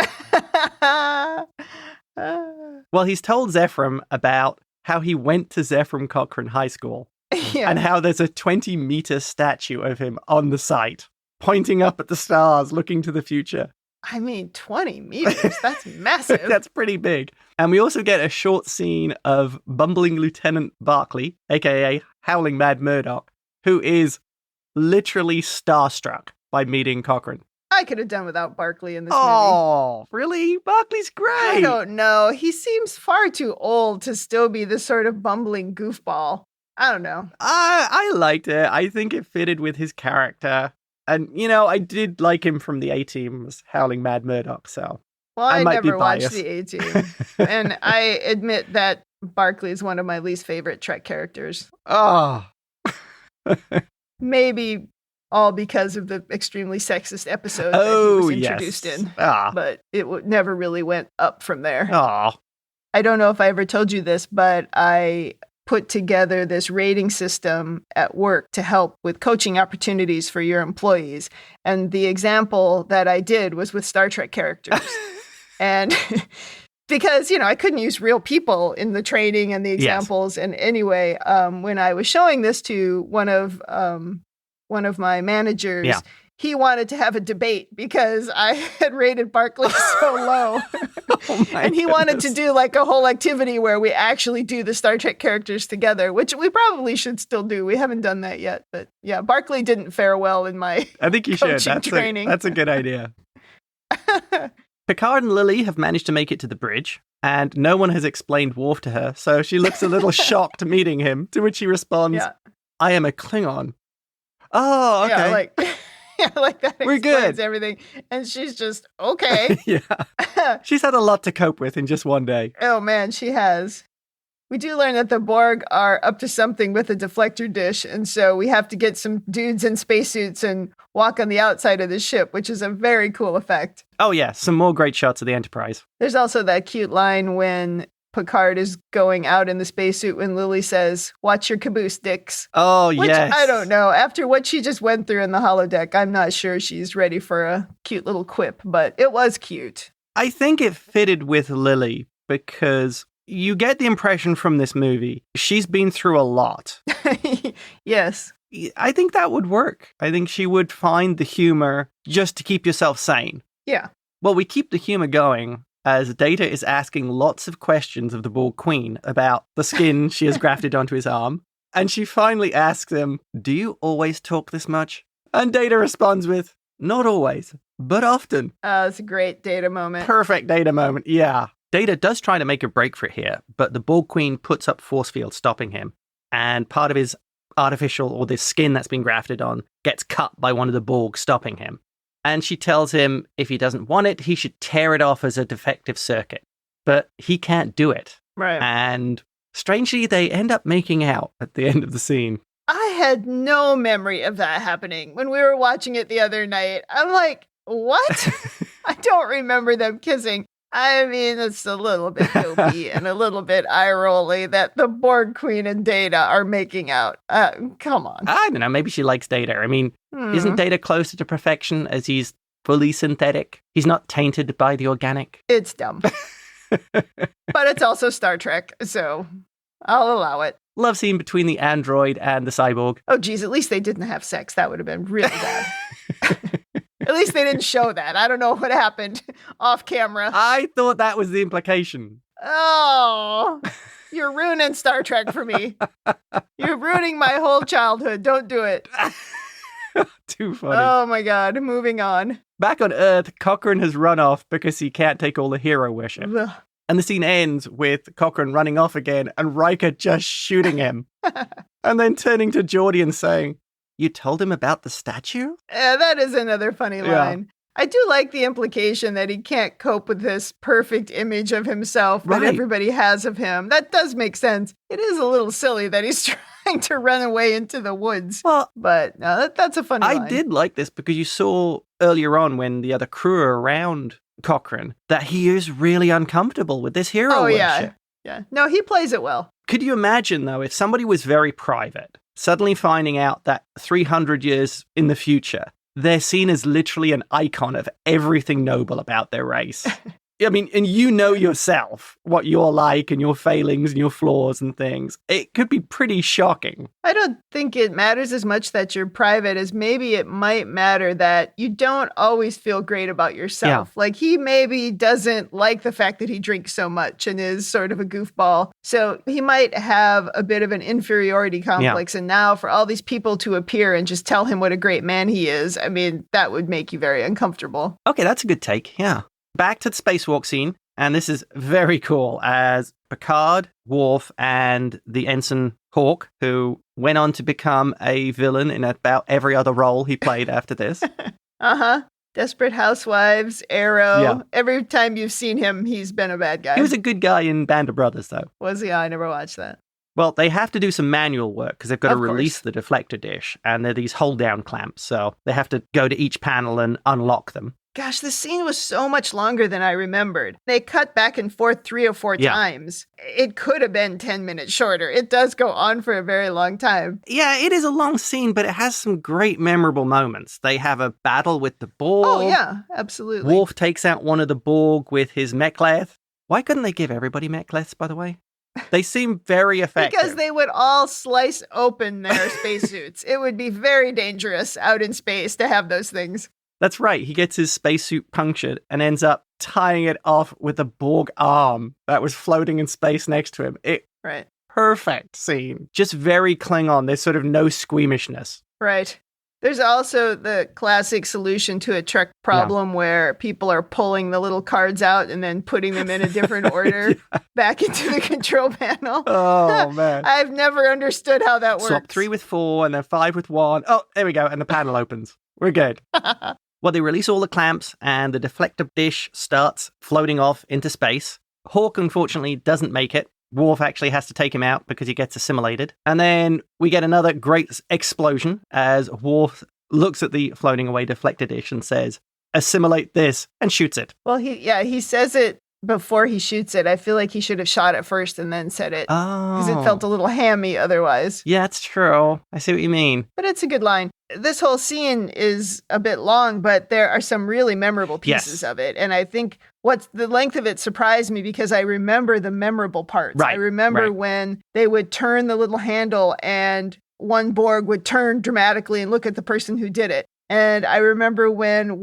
Well, he's told Zephram about how he went to Zephram Cochrane High School. Yeah. And how there's a 20-meter statue of him on the site, pointing up at the stars, looking to the future. I mean, 20 meters, that's massive. That's pretty big. And we also get a short scene of bumbling Lieutenant Barclay, a.k.a. Howling Mad Murdoch, who is literally starstruck by meeting Cochrane. I could have done without Barclay in this movie. Oh, really? Barclay's great. I don't know. He seems far too old to still be this sort of bumbling goofball. I don't know. I liked it. I think it fitted with his character. And, you know, I did like him from the A-Team as Howling Mad Murdoch, so well, I might never be biased. watched the A-Team. And I admit that Barclay is one of my least favorite Trek characters. Oh. Maybe all because of the extremely sexist episode that he was introduced in. But it never really went up from there. Oh. I don't know if I ever told you this, but I put together this rating system at work to help with coaching opportunities for your employees. And the example that I did was with Star Trek characters. And because, you know, I couldn't use real people in the training and the examples. Yes. And anyway, when I was showing this to one of my managers, he wanted to have a debate because I had rated Barclay so low. And he wanted to do like a whole activity where we actually do the Star Trek characters together, which we probably should still do. We haven't done that yet. But yeah, Barclay didn't fare well in my I think you should. Training. That's a good idea. Picard and Lily have managed to make it to the bridge, and no one has explained Worf to her, so she looks a little shocked meeting him, to which he responds, I am a Klingon. Oh, okay. Yeah, like that We're explains good. Everything. And she's just, okay. Yeah. She's had a lot to cope with in just one day. Oh, man, she has. We do learn that the Borg are up to something with a deflector dish, and so we have to get some dudes in spacesuits and walk on the outside of the ship, which is a very cool effect. Oh yeah, some more great shots of the Enterprise. There's also that cute line when Picard is going out in the spacesuit when Lily says, "Watch your caboose, dicks." Oh, which, yes. I don't know. After what she just went through in the holodeck, I'm not sure she's ready for a cute little quip, but it was cute. I think it fitted with Lily because you get the impression from this movie she's been through a lot. Yes. I think that would work. I think she would find the humor just to keep yourself sane. Yeah. Well, we keep the humor going as Data is asking lots of questions of the Borg Queen about the skin she has grafted onto his arm. And she finally asks him, "Do you always talk this much?" And Data responds with, "Not always, but often." It's a great Data moment. Perfect Data moment, yeah. Data does try to make a break for it here, but the Borg Queen puts up force field stopping him. And part of his artificial, or this skin that's been grafted on, gets cut by one of the Borg stopping him. And she tells him if he doesn't want it, he should tear it off as a defective circuit. But he can't do it. Right. And strangely, they end up making out at the end of the scene. I had no memory of that happening when we were watching it the other night. I'm like, what? I don't remember them kissing. I mean, it's a little bit dopey and a little bit eye-rolly that the Borg Queen and Data are making out. Come on. I don't know. Maybe she likes Data. I mean, isn't Data closer to perfection as he's fully synthetic? He's not tainted by the organic. It's dumb. But it's also Star Trek, so I'll allow it. Love scene between the android and the cyborg. Oh, geez, at least they didn't have sex. That would have been really bad. At least they didn't show that. I don't know what happened off camera. I thought that was the implication. Oh, you're ruining Star Trek for me. You're ruining my whole childhood. Don't do it. Too funny. Oh my God. Moving on. Back on Earth, Cochrane has run off because he can't take all the hero worship. Ugh. And the scene ends with Cochrane running off again and Riker just shooting him. And then turning to Geordi and saying, "You told him about the statue?" That is another funny line. I do like the implication that he can't cope with this perfect image of himself that everybody has of him. That does make sense. It is a little silly that he's trying to run away into the woods. Well, but no, that's a funny line. I did like this because you saw earlier on when the other crew are around Cochrane that he is really uncomfortable with this hero worship. Yeah. No, he plays it well. Could you imagine, though, if somebody was very private, suddenly finding out that 300 years in the future, they're seen as literally an icon of everything noble about their race? I mean, and you know yourself what you're like and your failings and your flaws and things. It could be pretty shocking. I don't think it matters as much that you're private as maybe it might matter that you don't always feel great about yourself. Yeah. Like he maybe doesn't like the fact that he drinks so much and is sort of a goofball. So he might have a bit of an inferiority complex. Yeah. And now for all these people to appear and just tell him what a great man he is, I mean, that would make you very uncomfortable. Okay, that's a good take. Yeah. Back to the spacewalk scene, and this is very cool as Picard, Worf, and the ensign Hawk, who went on to become a villain in about every other role he played after this. Desperate Housewives, Arrow. Yeah. Every time you've seen him, he's been a bad guy. He was a good guy in Band of Brothers, though. Was he? I never watched that. Well, they have to do some manual work because they've got to release the deflector dish, and they're these hold-down clamps, so they have to go to each panel and unlock them. Gosh, the scene was so much longer than I remembered. They cut back and forth 3 or 4 times. It could have been 10 minutes shorter. It does go on for a very long time. Yeah, it is a long scene, but it has some great memorable moments. They have a battle with the Borg. Oh, yeah, absolutely. Worf takes out one of the Borg with his mek'leth. Why couldn't they give everybody mek'leths, by the way? They seem very effective. Because they would all slice open their spacesuits. It would be very dangerous out in space to have those things. That's right. He gets his spacesuit punctured and ends up tying it off with a Borg arm that was floating in space next to him. Right. Perfect scene. Just very Klingon. There's sort of no squeamishness. Right. There's also the classic solution to a Trek problem where people are pulling the little cards out and then putting them in a different order back into the control panel. Oh, man. I've never understood how that works. Swap 3 with 4 and then 5 with 1. Oh, there we go. And the panel opens. We're good. Well, they release all the clamps and the deflector dish starts floating off into space. Hawk, unfortunately, doesn't make it, Worf actually has to take him out because he gets assimilated. And then we get another great explosion as Worf looks at the floating away deflector dish and says, assimilate this, and shoots it. Well, he says it before he shoots it. I feel like he should have shot it first and then said it. Oh. Because it felt a little hammy otherwise. Yeah, it's true. I see what you mean. But it's a good line. This whole scene is a bit long, but there are some really memorable pieces of it. And I think the length of it surprised me because I remember the memorable parts. Right, I remember when they would turn the little handle and one Borg would turn dramatically and look at the person who did it. And I remember when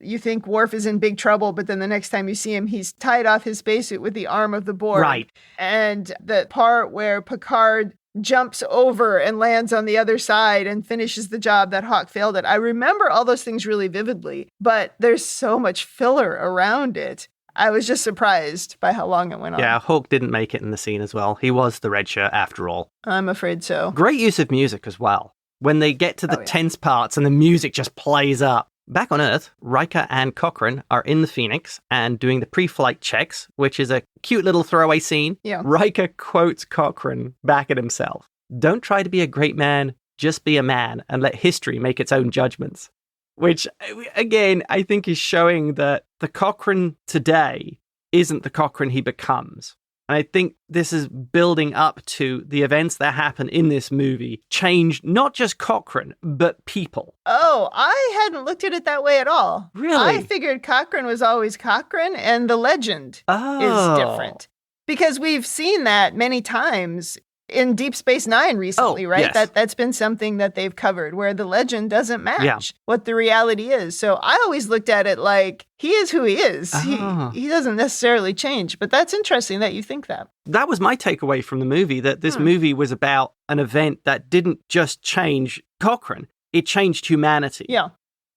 you think Worf is in big trouble, but then the next time you see him, he's tied off his spacesuit with the arm of the Borg. Right. And the part where Picard jumps over and lands on the other side and finishes the job that Hawk failed at. I remember all those things really vividly, but there's so much filler around it. I was just surprised by how long it went on. Yeah, Hawk didn't make it in the scene as well. He was the red shirt after all. I'm afraid so. Great use of music as well. When they get to the tense parts and the music just plays up. Back on Earth, Riker and Cochrane are in the Phoenix and doing the pre-flight checks, which is a cute little throwaway scene. Yeah. Riker quotes Cochrane back at himself. Don't try to be a great man, just be a man and let history make its own judgments. Which, again, I think is showing that the Cochrane today isn't the Cochrane he becomes. And I think this is building up to the events that happen in this movie change not just Cochrane, but people. Oh, I hadn't looked at it that way at all. Really? I figured Cochrane was always Cochrane and the legend is different. Because we've seen that many times in Deep Space Nine recently, right? Yes. That's been something that they've covered where the legend doesn't match what the reality is. So I always looked at it like he is who he is. He doesn't necessarily change. But that's interesting that you think that. That was my takeaway from the movie, that this movie was about an event that didn't just change Cochrane, it changed humanity. Yeah.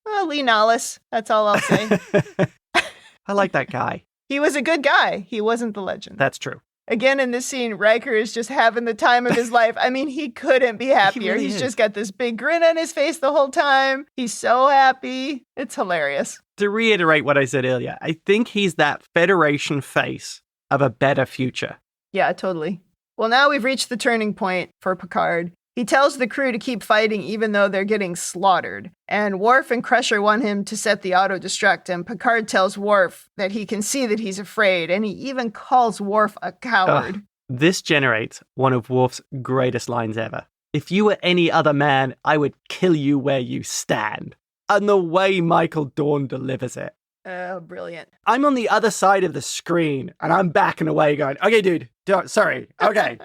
Well, Lee Nollis, that's all I'll say. I like that guy. He was a good guy. He wasn't the legend. That's true. Again, in this scene, Riker is just having the time of his life. I mean, he couldn't be happier. Really He's is. just got this big grin on his face the whole time. He's so happy. It's hilarious. To reiterate what I said earlier, I think he's that Federation face of a better future. Yeah, totally. Well, now we've reached the turning point for Picard. He tells the crew to keep fighting even though they're getting slaughtered. And Worf and Crusher want him to set the auto-destruct, and Picard tells Worf that he can see that he's afraid, and he even calls Worf a coward. This generates one of Worf's greatest lines ever. If you were any other man, I would kill you where you stand. And the way Michael Dorn delivers it. Oh, brilliant. I'm on the other side of the screen, and I'm backing away going, okay, dude, sorry, okay.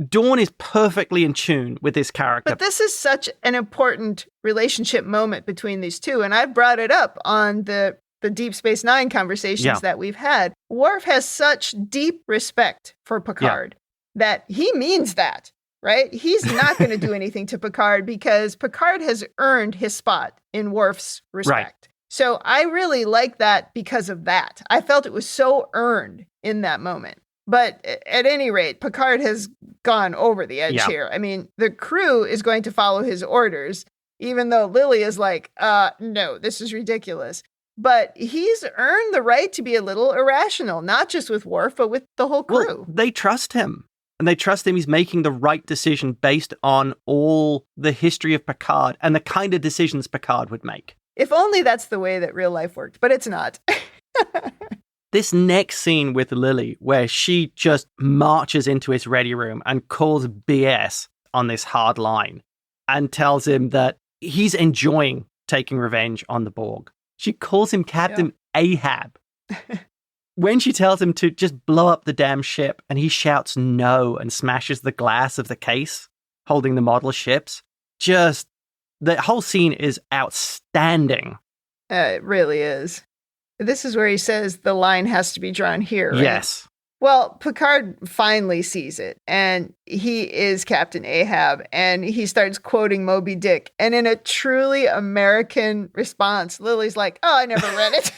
Dawn is perfectly in tune with this character. But this is such an important relationship moment between these two. And I've brought it up on the Deep Space Nine conversations that we've had. Worf has such deep respect for Picard that he means that, right? He's not going to do anything to Picard because Picard has earned his spot in Worf's respect. Right. So I really like that because of that. I felt it was so earned in that moment. But at any rate, Picard has gone over the edge here. I mean, the crew is going to follow his orders, even though Lily is like, no, this is ridiculous. But he's earned the right to be a little irrational, not just with Worf, but with the whole crew. Well, they trust him. And they trust him he's making the right decision based on all the history of Picard and the kind of decisions Picard would make. If only that's the way that real life worked, but it's not. This next scene with Lily, where she just marches into his ready room and calls BS on this hard line and tells him that he's enjoying taking revenge on the Borg. She calls him Captain Ahab. When she tells him to just blow up the damn ship and he shouts no and smashes the glass of the case holding the model ships, just the whole scene is outstanding. It really is. This is where he says the line has to be drawn here, right? Yes. Well, Picard finally sees it, and he is Captain Ahab, and he starts quoting Moby Dick. And in a truly American response, Lily's like, oh, I never read it.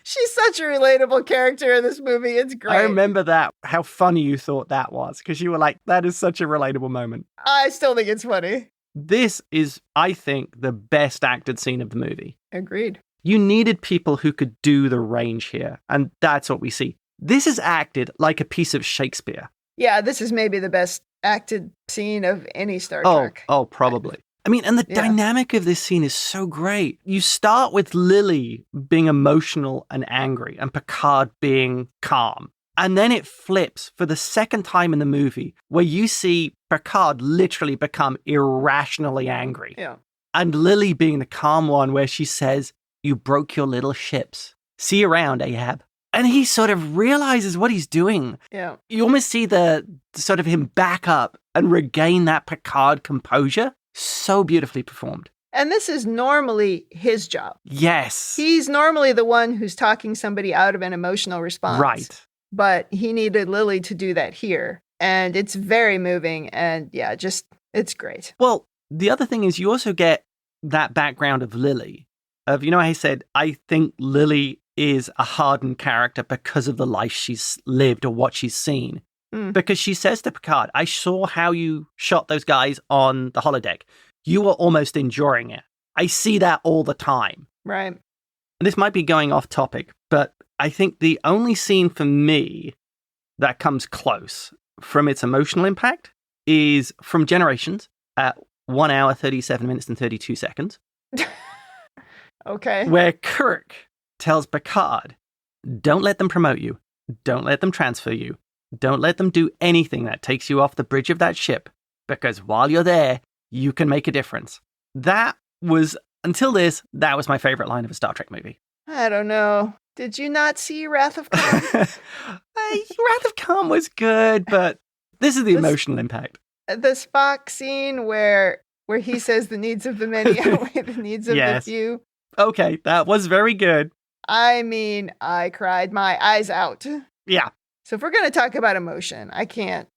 She's such a relatable character in this movie. It's great. I remember that, how funny you thought that was, because you were like, that is such a relatable moment. I still think it's funny. This is, I think, the best acted scene of the movie. Agreed. You needed people who could do the range here, and that's what we see. This is acted like a piece of Shakespeare. Yeah, this is maybe the best acted scene of any Star Trek. Oh, probably. I mean, and the dynamic of this scene is so great. You start with Lily being emotional and angry and Picard being calm. And then it flips for the second time in the movie where you see Picard literally become irrationally angry. Yeah. And Lily being the calm one where she says, "You broke your little ships. See you around, Ahab." And he sort of realizes what he's doing. Yeah. You almost see the sort of him back up and regain that Picard composure. So beautifully performed. And this is normally his job. Yes. He's normally the one who's talking somebody out of an emotional response. Right. But he needed Lily to do that here. And it's very moving. And yeah, it's great. Well, the other thing is you also get that background of Lily. I said, I think Lily is a hardened character because of the life she's lived or what she's seen. Because she says to Picard, "I saw how you shot those guys on the holodeck. You were almost enjoying it. I see that all the time." Right. And this might be going off topic, but I think the only scene for me that comes close from its emotional impact is from Generations at 1 hour, 37 minutes and 32 seconds. Okay. Where Kirk tells Picard, "Don't let them promote you. Don't let them transfer you. Don't let them do anything that takes you off the bridge of that ship, because while you're there, you can make a difference." That was, until this, that was my favorite line of a Star Trek movie. I don't know. Did you not see Wrath of Khan? Wrath of Khan was good, but this is the emotional impact. The Spock scene where he says the needs of the many outweigh the needs of the few. Okay, that was very good. I mean, I cried my eyes out. Yeah. So if we're going to talk about emotion, I can't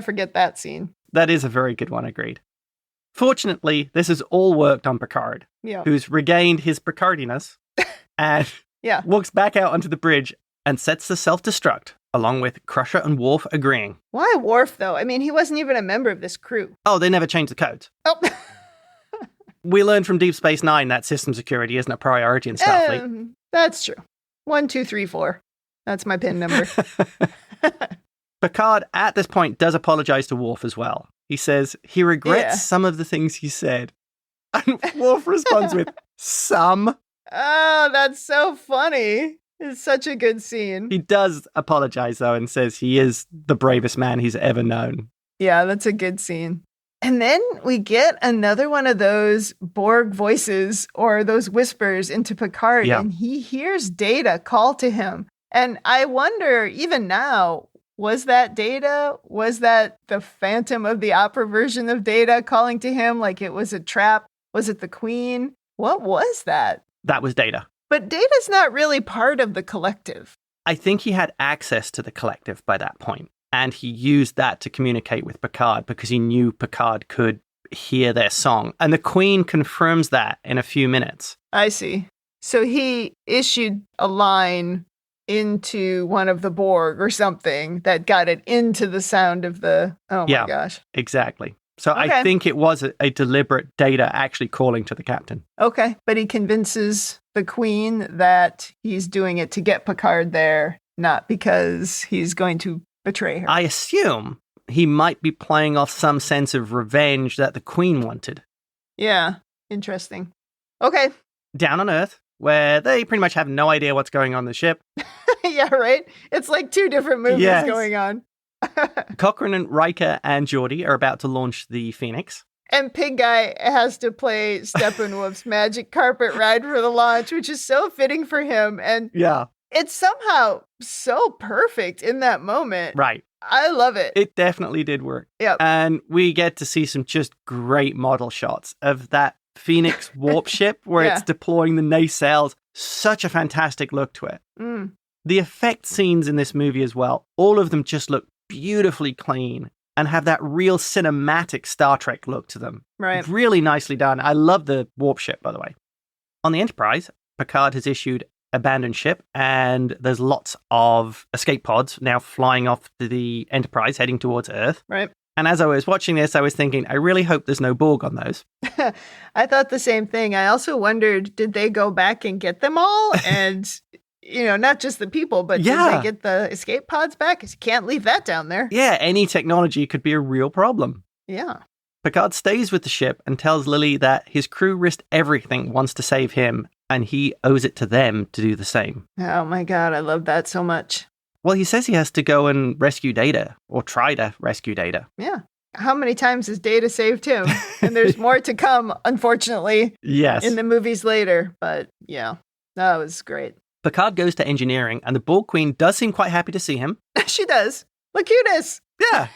forget that scene. That is a very good one, agreed. Fortunately, this has all worked on Picard, who's regained his Picardiness and walks back out onto the bridge and sets the self-destruct, along with Crusher and Worf agreeing. Why Worf, though? I mean, he wasn't even a member of this crew. Oh, they never changed the codes. Oh. We learned from Deep Space Nine that system security isn't a priority in Starfleet. That's true. 1, 2, 3, 4. That's my PIN number. Picard, at this point, does apologize to Worf as well. He says he regrets some of the things he said. And Worf responds with, "Some." Oh, that's so funny. It's such a good scene. He does apologize, though, and says he is the bravest man he's ever known. Yeah, that's a good scene. And then we get another one of those Borg voices or those whispers into Picard, and he hears Data call to him. And I wonder, even now, was that Data? Was that the Phantom of the Opera version of Data calling to him like it was a trap? Was it the Queen? What was that? That was Data. But Data's not really part of the collective. I think he had access to the collective by that point, and he used that to communicate with Picard because he knew Picard could hear their song. And the Queen confirms that in a few minutes. I see. So he issued a line into one of the Borg or something that got it into the sound of the... Oh my gosh. Exactly. So I think it was a deliberate Data actually calling to the captain. Okay, but he convinces the Queen that he's doing it to get Picard there, not because he's going to betray her. I assume he might be playing off some sense of revenge that the Queen wanted. Yeah, interesting. Okay. Down on Earth, where they pretty much have no idea what's going on the ship. Yeah, right? It's like two different movies going on. Cochrane and Riker and Geordi are about to launch the Phoenix. And Pig Guy has to play Steppenwolf's magic carpet ride for the launch, which is so fitting for him. And it's somehow so perfect in that moment. Right. I love it. It definitely did work. Yep. And we get to see some just great model shots of that Phoenix warp ship where it's deploying the nacelles. Such a fantastic look to it. Mm. The effect scenes in this movie as well, all of them just look beautifully clean and have that real cinematic Star Trek look to them. Right. Really nicely done. I love the warp ship, by the way. On the Enterprise, Picard has issued abandoned ship, and there's lots of escape pods now flying off the Enterprise, heading towards Earth. Right. And as I was watching this, I was thinking, I really hope there's no Borg on those. I thought the same thing. I also wondered, did they go back and get them all? And not just the people, but did they get the escape pods back? 'Cause you can't leave that down there. Yeah, any technology could be a real problem. Yeah. Picard stays with the ship and tells Lily that his crew risked everything once to save him, and he owes it to them to do the same. Oh my God, I love that so much. Well, he says he has to go and rescue Data, or try to rescue Data. Yeah. How many times has Data saved him? And there's more to come, unfortunately. Yes. In the movies later. But yeah, that was great. Picard goes to engineering, and the Borg Queen does seem quite happy to see him. She does. Look cuteness. Yeah.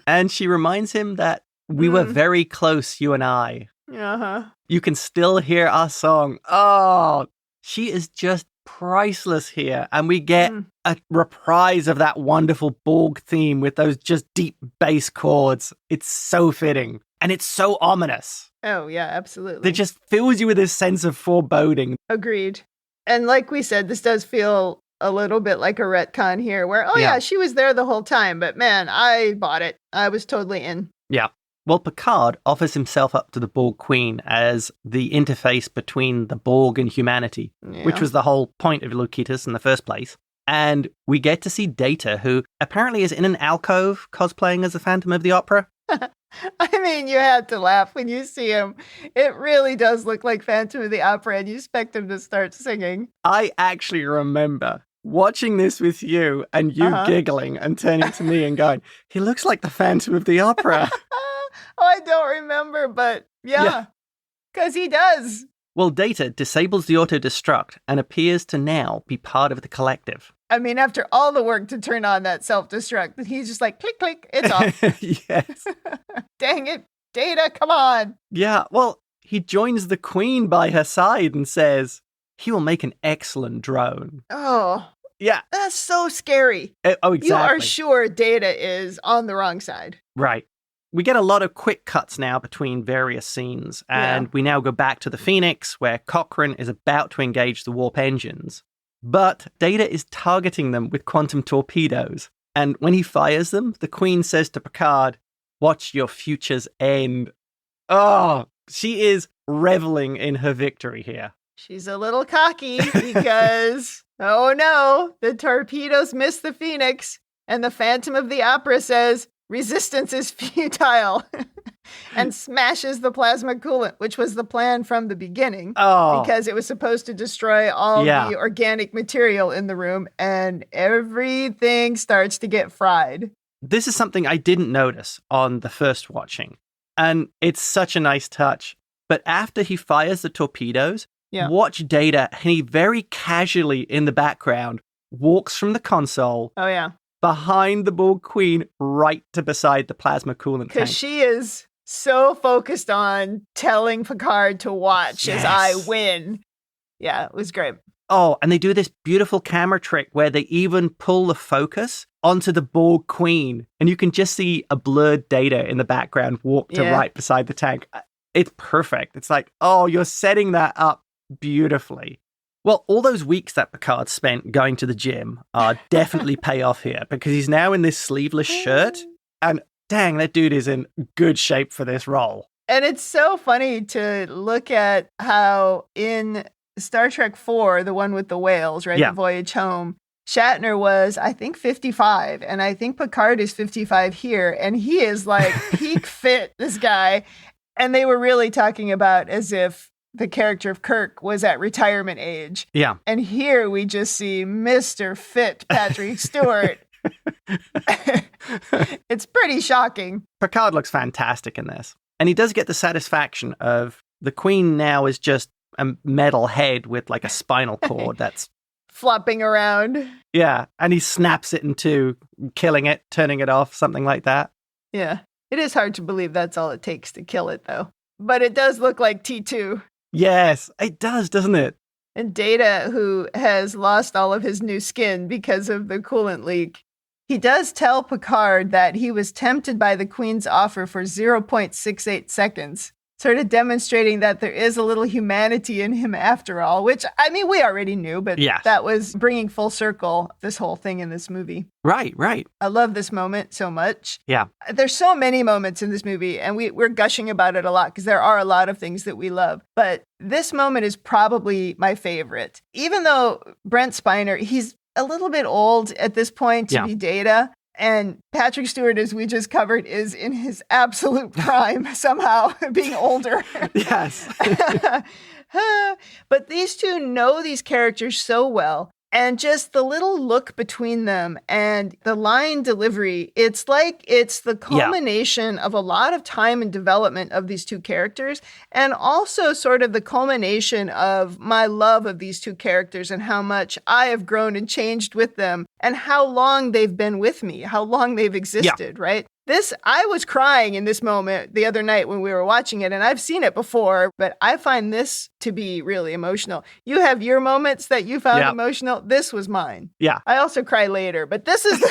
And she reminds him that we were very close, you and I. Uh-huh. You can still hear our song. Oh, she is just priceless here. And we get a reprise of that wonderful Borg theme with those just deep bass chords. It's so fitting. And it's so ominous. Oh, yeah, absolutely. It just fills you with this sense of foreboding. Agreed. And like we said, this does feel a little bit like a retcon here where, she was there the whole time. But man, I bought it. I was totally in. Yeah. Well, Picard offers himself up to the Borg Queen as the interface between the Borg and humanity, which was the whole point of Lokitas in the first place. And we get to see Data, who apparently is in an alcove cosplaying as the Phantom of the Opera. I mean, you had to laugh when you see him. It really does look like Phantom of the Opera, and you expect him to start singing. I actually remember watching this with you and you giggling and turning to me and going, he looks like the Phantom of the Opera. I don't remember, but yeah, because he does. Well, Data disables the auto-destruct and appears to now be part of the collective. I mean, after all the work to turn on that self-destruct, he's just like, click, click, it's off. Yes. Dang it, Data, come on. Yeah, well, he joins the Queen by her side and says, he will make an excellent drone. Oh. Yeah. That's so scary. Oh, exactly. You are sure Data is on the wrong side. Right. We get a lot of quick cuts now between various scenes, and we now go back to the Phoenix, where Cochrane is about to engage the warp engines. But Data is targeting them with quantum torpedoes, and when he fires them, the Queen says to Picard, watch your futures end. Oh, she is reveling in her victory here. She's a little cocky because, oh no, the torpedoes miss the Phoenix, and the Phantom of the Opera says, resistance is futile, and smashes the plasma coolant, which was the plan from the beginning, because it was supposed to destroy all the organic material in the room, and everything starts to get fried. This is something I didn't notice on the first watching, and it's such a nice touch. But after he fires the torpedoes, watch Data, and he very casually in the background walks from the console. Oh, yeah. Behind the Borg Queen, right to beside the plasma coolant tank. Because she is so focused on telling Picard to watch as I win. Yeah, it was great. Oh, and they do this beautiful camera trick where they even pull the focus onto the Borg Queen, and you can just see a blurred Data in the background walk to right beside the tank. It's perfect. It's like, oh, you're setting that up beautifully. Well, all those weeks that Picard spent going to the gym definitely pay off here, because he's now in this sleeveless shirt, and dang, that dude is in good shape for this role. And it's so funny to look at how in Star Trek 4, the one with the whales, right, the voyage home, Shatner was, I think, 55, and I think Picard is 55 here, and he is like peak fit, this guy. And they were really talking about as if the character of Kirk was at retirement age. Yeah. And here we just see Mr. Fit Patrick Stewart. It's pretty shocking. Picard looks fantastic in this. And he does get the satisfaction of the Queen now is just a metal head with like a spinal cord that's flopping around. Yeah. And he snaps it in two, killing it, turning it off, something like that. Yeah. It is hard to believe that's all it takes to kill it, though. But it does look like T2. Yes, it does, doesn't it? And Data, who has lost all of his new skin because of the coolant leak, he does tell Picard that he was tempted by the Queen's offer for 0.68 seconds. Sort of demonstrating that there is a little humanity in him after all, which, I mean, we already knew, but that was bringing full circle this whole thing in this movie. Right. I love this moment so much. Yeah. There's so many moments in this movie, and we're gushing about it a lot because there are a lot of things that we love. But this moment is probably my favorite. Even though Brent Spiner, he's a little bit old at this point to be Data. And Patrick Stewart, as we just covered, is in his absolute prime somehow, being older. Yes. But these two know these characters so well. And just the little look between them and the line delivery, it's like it's the culmination of a lot of time and development of these two characters, and also sort of the culmination of my love of these two characters and how much I have grown and changed with them and how long they've been with me, how long they've existed, right? I was crying in this moment the other night when we were watching it, and I've seen it before, but I find this to be really emotional. You have your moments that you found emotional. This was mine. Yeah. I also cry later, but this is,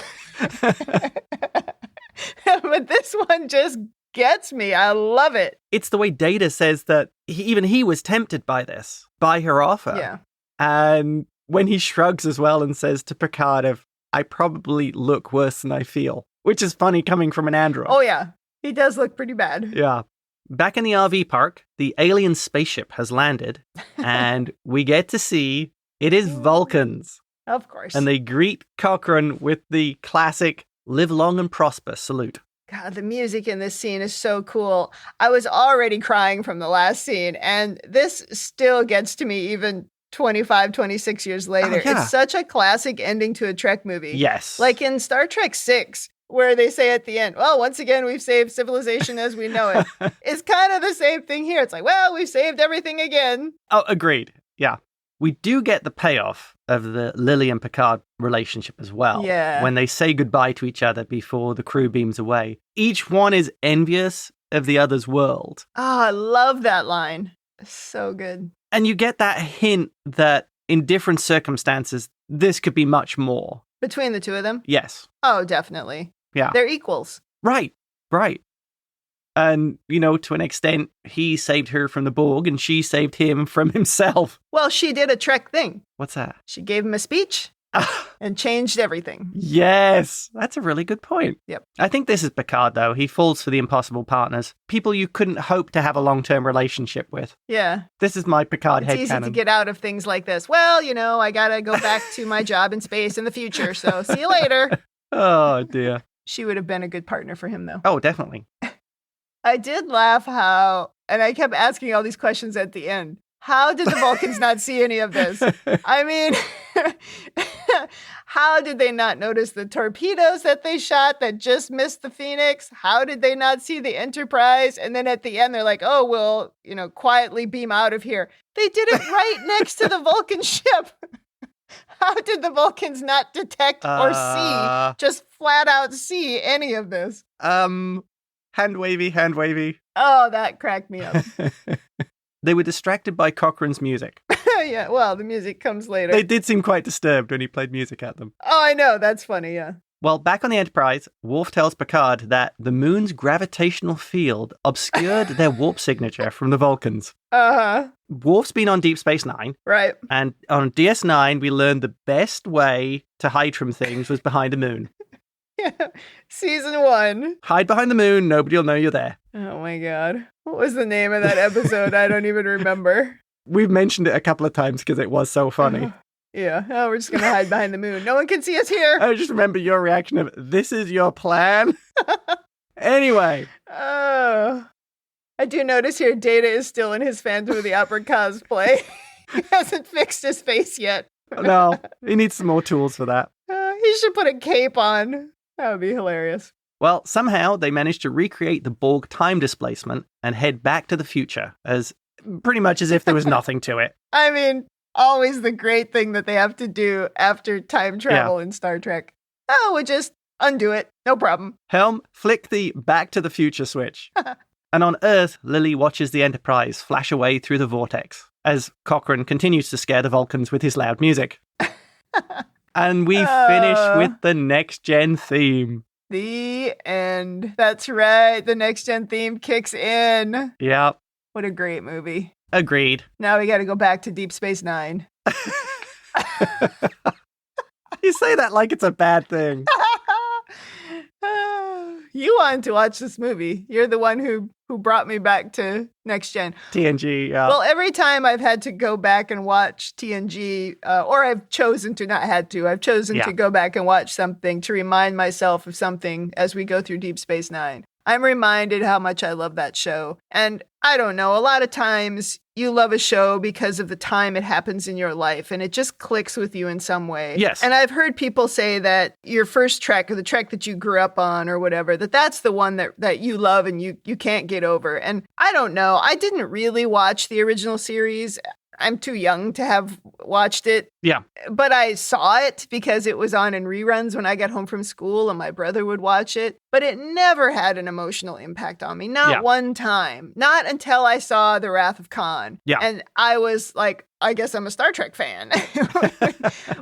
but this one just gets me. I love it. It's the way Data says that even he was tempted by this, by her offer. Yeah. And when he shrugs as well and says to Picard, I probably look worse than I feel. Which is funny coming from an android. Oh, yeah. He does look pretty bad. Yeah. Back in the RV park, the alien spaceship has landed, and we get to see it is Vulcans. Of course. And they greet Cochrane with the classic live long and prosper salute. God, the music in this scene is so cool. I was already crying from the last scene, and this still gets to me even 25, 26 years later. Oh, yeah. It's such a classic ending to a Trek movie. Yes. Like in Star Trek 6, where they say at the end, well, once again, we've saved civilization as we know it. It's kind of the same thing here. It's like, well, we've saved everything again. Oh, agreed. Yeah. We do get the payoff of the Lily and Picard relationship as well. Yeah. When they say goodbye to each other before the crew beams away. Each one is envious of the other's world. Oh, I love that line. So good. And you get that hint that in different circumstances, this could be much more. Between the two of them? Yes. Oh, definitely. Yeah. They're equals. Right. And, to an extent, he saved her from the Borg and she saved him from himself. Well, she did a Trek thing. What's that? She gave him a speech and changed everything. Yes. That's a really good point. Yep. I think this is Picard, though. He falls for the impossible partners. People you couldn't hope to have a long-term relationship with. Yeah. This is my Picard headcanon. It's easy to get out of things like this. Well, I got to go back to my job in space in the future, so see you later. Oh, dear. She would have been a good partner for him, though. Oh, definitely. I did laugh and I kept asking all these questions at the end. How did the Vulcans not see any of this? I mean, how did they not notice the torpedoes that they shot that just missed the Phoenix? How did they not see the Enterprise? And then at the end, they're like, oh, we'll, quietly beam out of here. They did it right next to the Vulcan ship. How did the Vulcans not detect or see, just flat out see any of this? Hand wavy. Oh, that cracked me up. They were distracted by Cochrane's music. Yeah, well, the music comes later. They did seem quite disturbed when he played music at them. Oh, I know. That's funny, yeah. Well, back on the Enterprise, Worf tells Picard that the moon's gravitational field obscured their warp signature from the Vulcans. Uh-huh. Worf's been on Deep Space Nine. Right. And on DS9, we learned the best way to hide from things was behind the moon. Yeah. Season 1. Hide behind the moon, nobody will know you're there. Oh my God. What was the name of that episode? I don't even remember. We've mentioned it a couple of times because it was so funny. Yeah. Oh, we're just going to hide behind the moon. No one can see us here. I just remember your reaction of, this is your plan? Anyway. Oh. I do notice here Data is still in his Phantom of the Opera cosplay. He hasn't fixed his face yet. No, he needs some more tools for that. He should put a cape on. That would be hilarious. Well, somehow they managed to recreate the Borg time displacement and head back to the future as pretty much as if there was nothing to it. I mean, always the great thing that they have to do after time travel in Star Trek. Oh, we'll just undo it. No problem. Helm, flick the Back to the Future switch. And on Earth, Lily watches the Enterprise flash away through the vortex as Cochrane continues to scare the Vulcans with his loud music. And we finish with the Next Gen theme. The end. That's right. The Next Gen theme kicks in. Yeah. What a great movie. Agreed. Now we got to go back to Deep Space Nine. You say that like it's a bad thing. You wanted to watch this movie. You're the one who brought me back to Next Gen. TNG, yeah. Well, every time I've had to go back and watch TNG, or I've chosen to, not had to, I've chosen to go back and watch something to remind myself of something as we go through Deep Space Nine. I'm reminded how much I love that show. And I don't know, a lot of times you love a show because of the time it happens in your life and it just clicks with you in some way. Yes. And I've heard people say that your first trek or the trek that you grew up on or whatever, that's the one that you love and you can't get over. And I don't know, I didn't really watch the original series. I'm too young to have watched it. Yeah. But I saw it because it was on in reruns when I got home from school and my brother would watch it. But it never had an emotional impact on me. Not one time. Not until I saw The Wrath of Khan. Yeah. And I was like, I guess I'm a Star Trek fan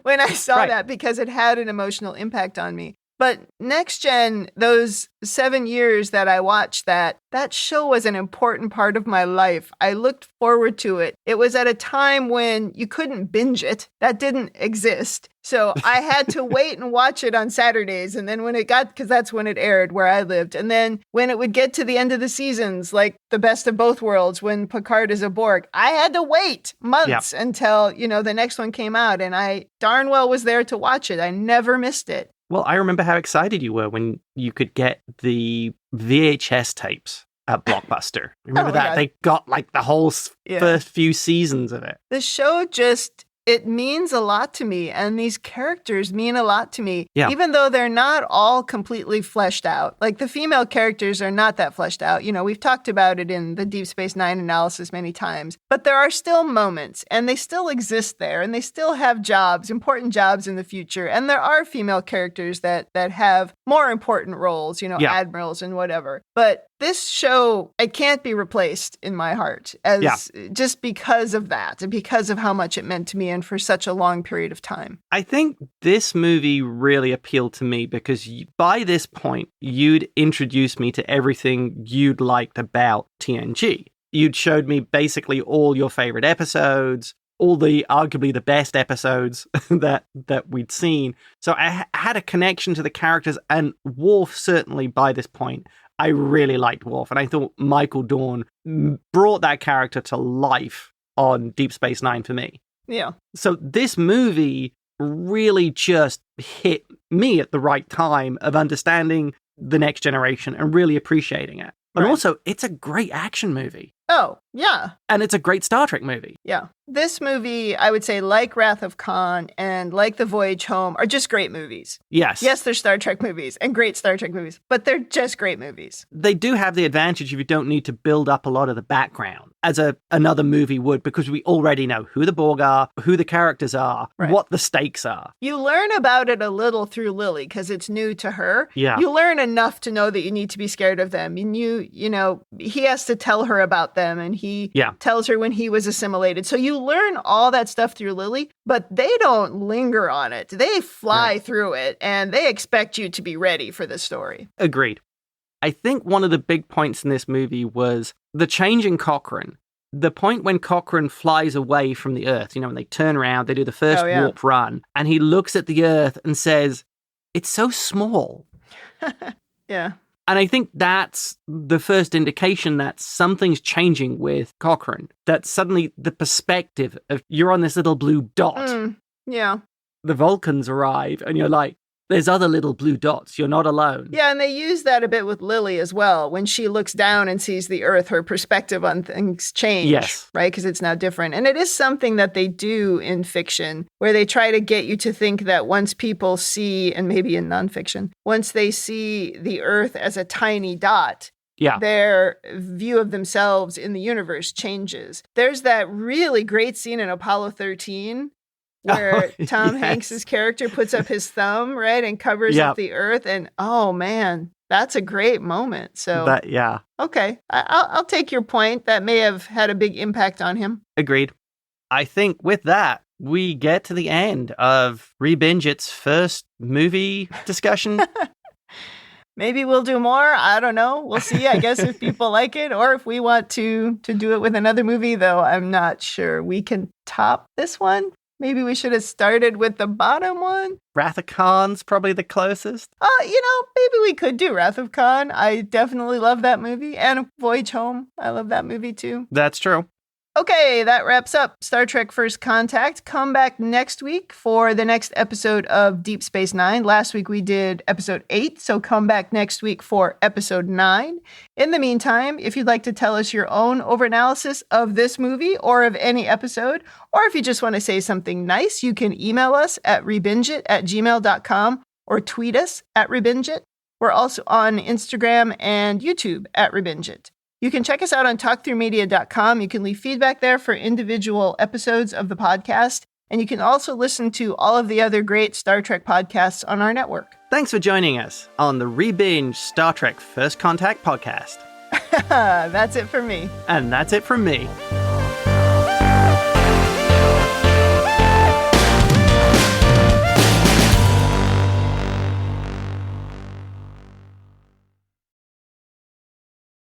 when I saw that because it had an emotional impact on me. But Next Gen, those 7 years that I watched that show was an important part of my life. I looked forward to it. It was at a time when you couldn't binge it. That didn't exist. So I had to wait and watch it on Saturdays. And then when it got, because that's when it aired where I lived. And then when it would get to the end of the seasons, like the best of both worlds, when Picard is a Borg, I had to wait months until, the next one came out. And I darn well was there to watch it. I never missed it. Well, I remember how excited you were when you could get the VHS tapes at Blockbuster. Remember that? God. They got like the whole first few seasons of it. The show it means a lot to me, and these characters mean a lot to me, even though they're not all completely fleshed out. Like, the female characters are not that fleshed out. We've talked about it in the Deep Space Nine analysis many times, but there are still moments, and they still exist there, and they still have jobs, important jobs in the future, and there are female characters that have more important roles, admirals and whatever. But this show, it can't be replaced in my heart as just because of that and because of how much it meant to me and for such a long period of time. I think this movie really appealed to me because by this point, you'd introduced me to everything you'd liked about TNG. You'd showed me basically all your favorite episodes, all the arguably the best episodes that we'd seen. So I had a connection to the characters, and Worf certainly by this point, I really liked Worf, and I thought Michael Dorn brought that character to life on Deep Space Nine for me. Yeah. So this movie really just hit me at the right time of understanding the next generation and really appreciating it. And also, it's a great action movie. Oh, yeah. And it's a great Star Trek movie. Yeah. This movie, I would say, like Wrath of Khan and like The Voyage Home, are just great movies. Yes. Yes, they're Star Trek movies and great Star Trek movies, but they're just great movies. They do have the advantage if you don't need to build up a lot of the background as another movie would, because we already know who the Borg are, who the characters are, what the stakes are. You learn about it a little through Lily because it's new to her. Yeah. You learn enough to know that you need to be scared of them. And he has to tell her about them, and he tells her when he was assimilated. So you learn all that stuff through Lily, but they don't linger on it. They fly through it, and they expect you to be ready for the story. Agreed. I think one of the big points in this movie was the change in Cochrane. The point when Cochrane flies away from the Earth, when they turn around, they do the first warp run, and he looks at the Earth and says, "It's so small." Yeah. And I think that's the first indication that something's changing with Cochrane. That suddenly the perspective of you're on this little blue dot. Yeah. The Vulcans arrive and you're like, there's other little blue dots. You're not alone. Yeah, and they use that a bit with Lily as well. When she looks down and sees the Earth, her perspective on things change. Yes. Right? Because it's now different. And it is something that they do in fiction, where they try to get you to think that once people see, and maybe in nonfiction, once they see the Earth as a tiny dot, their view of themselves in the universe changes. There's that really great scene in Apollo 13 where Tom Hanks's character puts up his thumb, right, and covers up the Earth, and oh man, that's a great moment. So okay, I'll take your point. That may have had a big impact on him. Agreed. I think with that, we get to the end of Rebinge It's first movie discussion. Maybe we'll do more. I don't know. We'll see, I guess, if people like it or if we want to do it with another movie, though I'm not sure we can top this one. Maybe we should have started with the bottom one. Wrath of Khan's probably the closest. Maybe we could do Wrath of Khan. I definitely love that movie. And Voyage Home. I love that movie, too. That's true. Okay, that wraps up Star Trek First Contact. Come back next week for the next episode of Deep Space Nine. Last week we did episode 8, so come back next week for episode 9. In the meantime, if you'd like to tell us your own overanalysis of this movie or of any episode, or if you just want to say something nice, you can email us at rebingeit@gmail.com or tweet us at rebingeit. We're also on Instagram and YouTube at Rebingeit. You can check us out on talkthroughmedia.com. You can leave feedback there for individual episodes of the podcast. And you can also listen to all of the other great Star Trek podcasts on our network. Thanks for joining us on the Rebinge Star Trek First Contact podcast. That's it for me. And that's it from me.